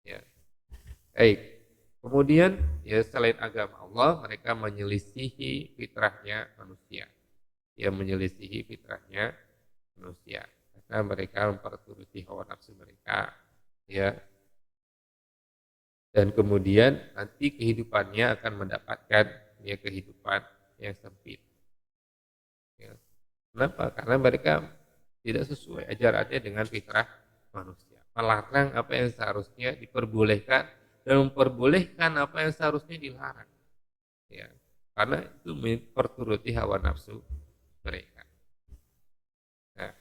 Ya. Baik. Kemudian ya selain agama Allah, mereka menyelisihi fitrahnya manusia. Ya menyelisihi fitrahnya manusia. Karena mereka memperturuti hawa nafsu mereka, ya. Dan kemudian nanti kehidupannya akan mendapatkan ya kehidupan yang sempit. Ya. Kenapa? Karena mereka tidak sesuai ajarannya dengan fitrah manusia. Melarang apa yang seharusnya diperbolehkan dan memperbolehkan apa yang seharusnya dilarang. Ya. Karena itu memperturuti hawa nafsu mereka. Nah,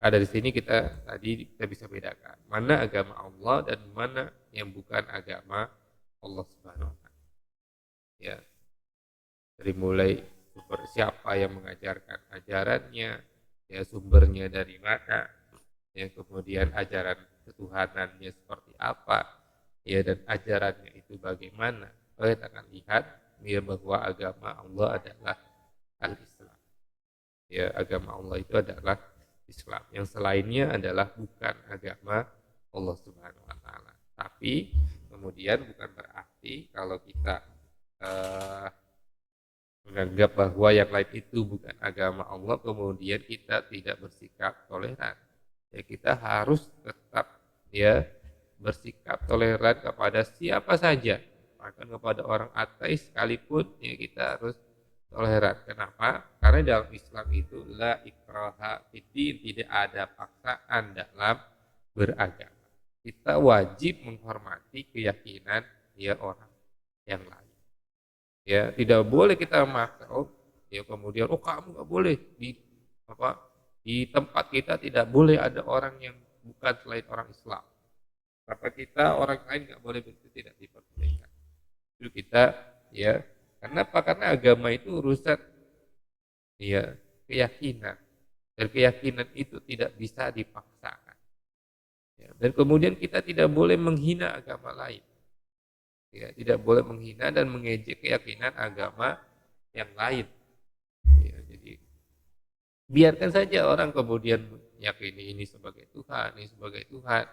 ada di sini kita bisa bedakan mana agama Allah dan mana yang bukan agama Allah Subhanahu wa taala. Ya, dari mulai siapa yang mengajarkan ajarannya, ya sumbernya dari mana, ya kemudian ajaran ketuhanannya seperti apa, ya dan ajarannya itu bagaimana. Kita akan lihat ya bahwa agama Allah adalah al-Islam. Ya, agama Allah itu adalah Islam. Yang selainnya adalah bukan agama Allah Subhanahu wa taala. Tapi kemudian bukan berarti kalau kita menganggap bahwa yang lain itu bukan agama Allah, kemudian kita tidak bersikap toleran. Ya kita harus tetap ya bersikap toleran kepada siapa saja, bahkan kepada orang ateis sekalipun ya kita harus toleran. Kenapa? Karena dalam Islam itu la ikraha fiddin, tidak ada paksaan dalam beragama. Kita wajib menghormati keyakinan ya orang yang lain. Ya, tidak boleh kita memaksa. Oh, ya kemudian kamu nggak boleh di tempat kita tidak boleh ada orang yang bukan selain orang Islam. Kata kita orang lain nggak boleh begitu, tidak diperbolehkan. Itu kita ya. Kenapa? Karena agama itu urusan ya keyakinan, dan keyakinan itu tidak bisa dipaksakan. Ya, dan kemudian kita tidak boleh menghina agama lain. Ya, tidak boleh menghina dan mengejek keyakinan agama yang lain. Ya, jadi biarkan saja orang kemudian yakini ini sebagai Tuhan, ini sebagai Tuhan.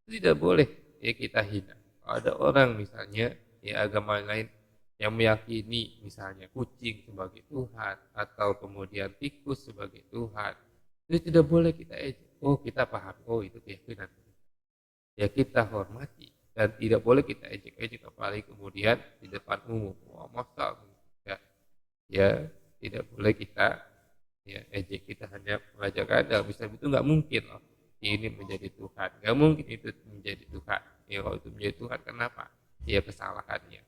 Itu tidak boleh ya kita hina. Ada orang misalnya ya agama lain yang meyakini misalnya kucing sebagai Tuhan atau kemudian tikus sebagai Tuhan, itu tidak boleh kita ejek. Oh kita paham, oh itu keyakinan. ya kita hormati dan tidak boleh kita ejek-ejek, apalagi kemudian di depan umum. Wah, masa ya, ya tidak boleh kita ya ejek, kita hanya mengajak ada, bisa itu nggak mungkin loh ini menjadi Tuhan, nggak mungkin itu menjadi Tuhan. Ya kalau itu menjadi Tuhan, kenapa? Ya kesalahannya.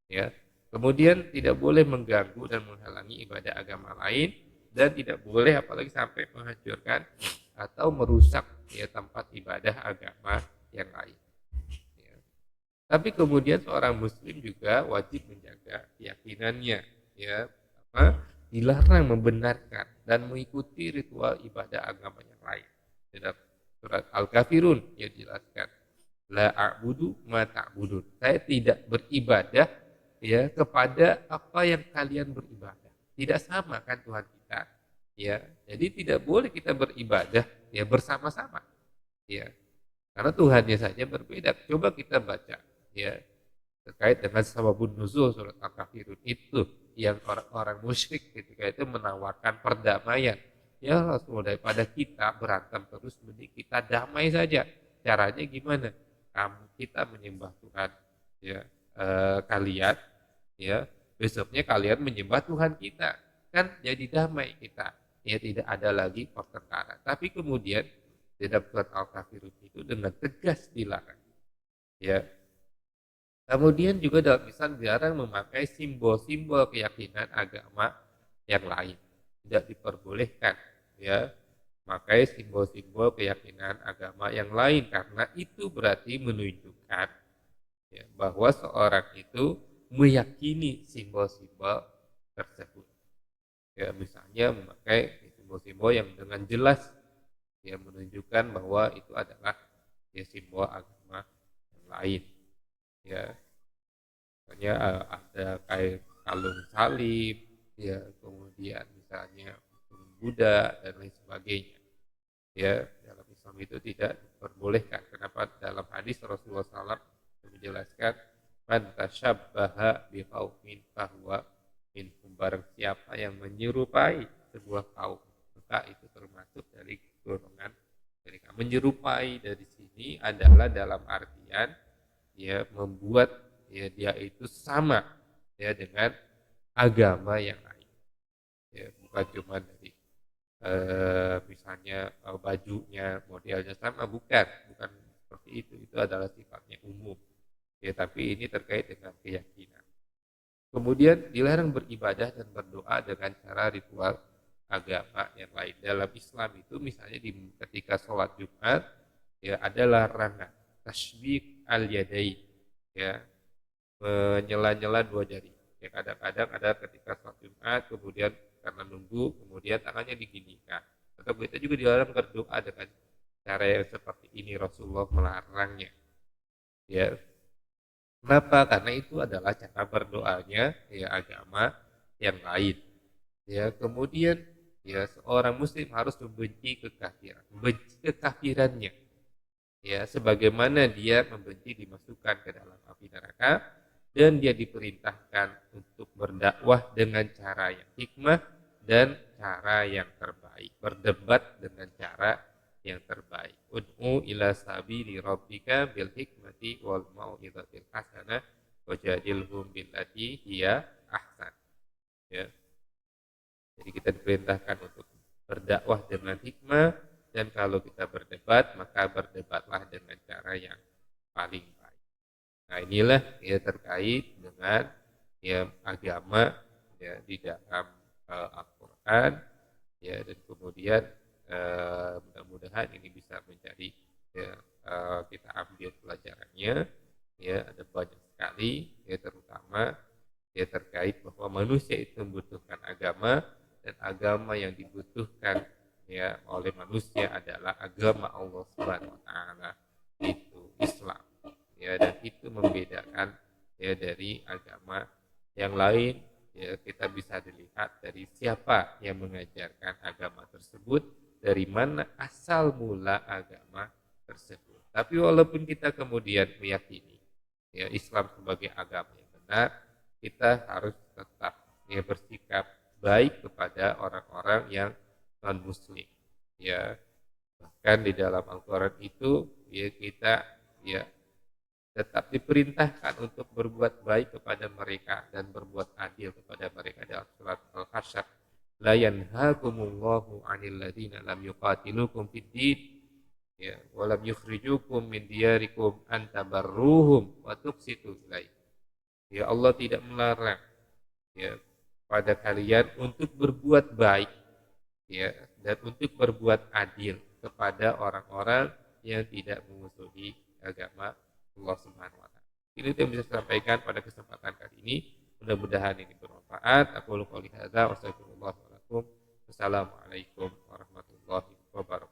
Ya, kemudian tidak boleh mengganggu dan menghalangi ibadah agama lain, dan tidak boleh apalagi sampai menghancurkan atau merusak ya tempat ibadah agama yang lain. Ya. Tapi kemudian seorang muslim juga wajib menjaga keyakinannya, ya, apa? Dilarang membenarkan dan mengikuti ritual ibadah agama yang lain. Dalam surat Al-Kafirun ya dijelaskan, la a'budu ma ta'budun. Saya tidak beribadah ya kepada apa yang kalian beribadah. Tidak sama kan Tuhan kita. Ya, jadi tidak boleh kita beribadah ya bersama-sama. Ya, karena Tuhannya saja berbeda. Coba kita baca ya terkait dengan sababun nuzul surat Al-Kafirun itu, yang orang-orang musyrik ketika itu menawarkan perdamaian. Ya Rasulullah, daripada kita berantem terus, mending kita damai saja. Caranya gimana? Kita menyembah Tuhan ya, kalian ya, besoknya kalian menyembah Tuhan kita, kan jadi damai kita, ya tidak ada lagi pertengkaran. Tapi kemudian di dalam surat Al-Kafirun itu dengan tegas dilarang ya. Kemudian juga dalam Islam dilarang memakai simbol-simbol keyakinan agama yang lain. Tidak diperbolehkan ya memakai simbol-simbol keyakinan agama yang lain, karena itu berarti menunjukkan ya, bahwa seorang itu meyakini simbol-simbol tersebut. Ya, misalnya memakai simbol-simbol yang dengan jelas ya menunjukkan bahwa itu adalah ya simbol agama yang lain. Ya, misalnya ada kayak kalung salib, ya kemudian misalnya Buddha dan lain sebagainya. Ya, dalam Islam itu tidak diperbolehkan. Kenapa? Dalam hadis Rasulullah SAW menjelaskan, man tasyabbaha biqaumin fahuwa minhum, barang siapa yang menyerupai sebuah kaum, maka itu termasuk dari golongan mereka. Menyerupai dari sini adalah dalam artian ya membuat ya dia itu sama ya dengan agama yang lain. Ya, bukan cuma dari misalnya bajunya modelnya sama, bukan seperti itu adalah sifatnya umum ya, tapi ini terkait dengan keyakinan. Kemudian dilarang beribadah dan berdoa dengan cara ritual agama yang lain. Dalam Islam itu misalnya ketika sholat Jumat ya ada larangan tasbih al yadai, ya menyela-nyela dua jari. Ya kadang-kadang ada ketika sholat Jumat kemudian karena nunggu kemudian tangannya diginikan. Atau kita juga dilarang berdoa dengan cara yang seperti ini, Rasulullah melarangnya. Ya, kenapa? Karena itu adalah cara berdoanya ya agama yang lain. Ya, kemudian ya seorang muslim harus membenci kekafiran, membenci kekafirannya. Ya, sebagaimana dia membenci dimasukkan ke dalam api neraka, dan dia diperintahkan untuk berdakwah dengan cara yang hikmah dan cara yang terbaik, berdebat dengan cara yang terbaik. Ud'u ila sabili rabbika bil hikmati wal mau'izatil hasanah wajadilhum billati hiya ahsan. Ya. Jadi kita diperintahkan untuk berdakwah dengan hikmah, dan kalau kita berdebat maka berdebatlah dengan cara yang paling baik. Nah inilah ya terkait dengan ya agama ya di dalam Al-Quran ya, dan kemudian mudah-mudahan ini bisa menjadi ya, kita ambil pelajarannya ya, ada banyak sekali ya, terutama ya terkait bahwa manusia itu membutuhkan agama, dan agama yang dibutuhkan ya oleh manusia adalah agama Allah Subhanahu wa taala, itu Islam. Ya, dan itu membedakan ya dari agama yang lain. Ya, kita bisa dilihat dari siapa yang mengajarkan agama tersebut, dari mana asal mula agama tersebut. Tapi walaupun kita kemudian meyakini ya Islam sebagai agama yang benar, kita harus tetap ya bersikap baik kepada orang-orang yang non muslim. Ya, bahkan di dalam Al-Quran itu ya kita ya tetap diperintahkan untuk berbuat baik kepada mereka dan berbuat adil kepada mereka dalam surat Al-Hasyr. La yanhaakumullahu 'anil ladzina lam yuqatilukum fid din ya wa lam yukhrijukum min diyarikum an tabarruhum wa tuqsitu ilaih. Ya Allah tidak melarang ya pada kalian untuk berbuat baik ya dan untuk berbuat adil kepada orang-orang yang tidak memusuhi agama Allah Subhanahu wa taala. Ini yang bisa saya sampaikan pada kesempatan kali ini. Mudah-mudahan ini bermanfaat. Aku qouli hadza wa astagfirullah wa lakum. Wassalamualaikum warahmatullahi wabarakatuh.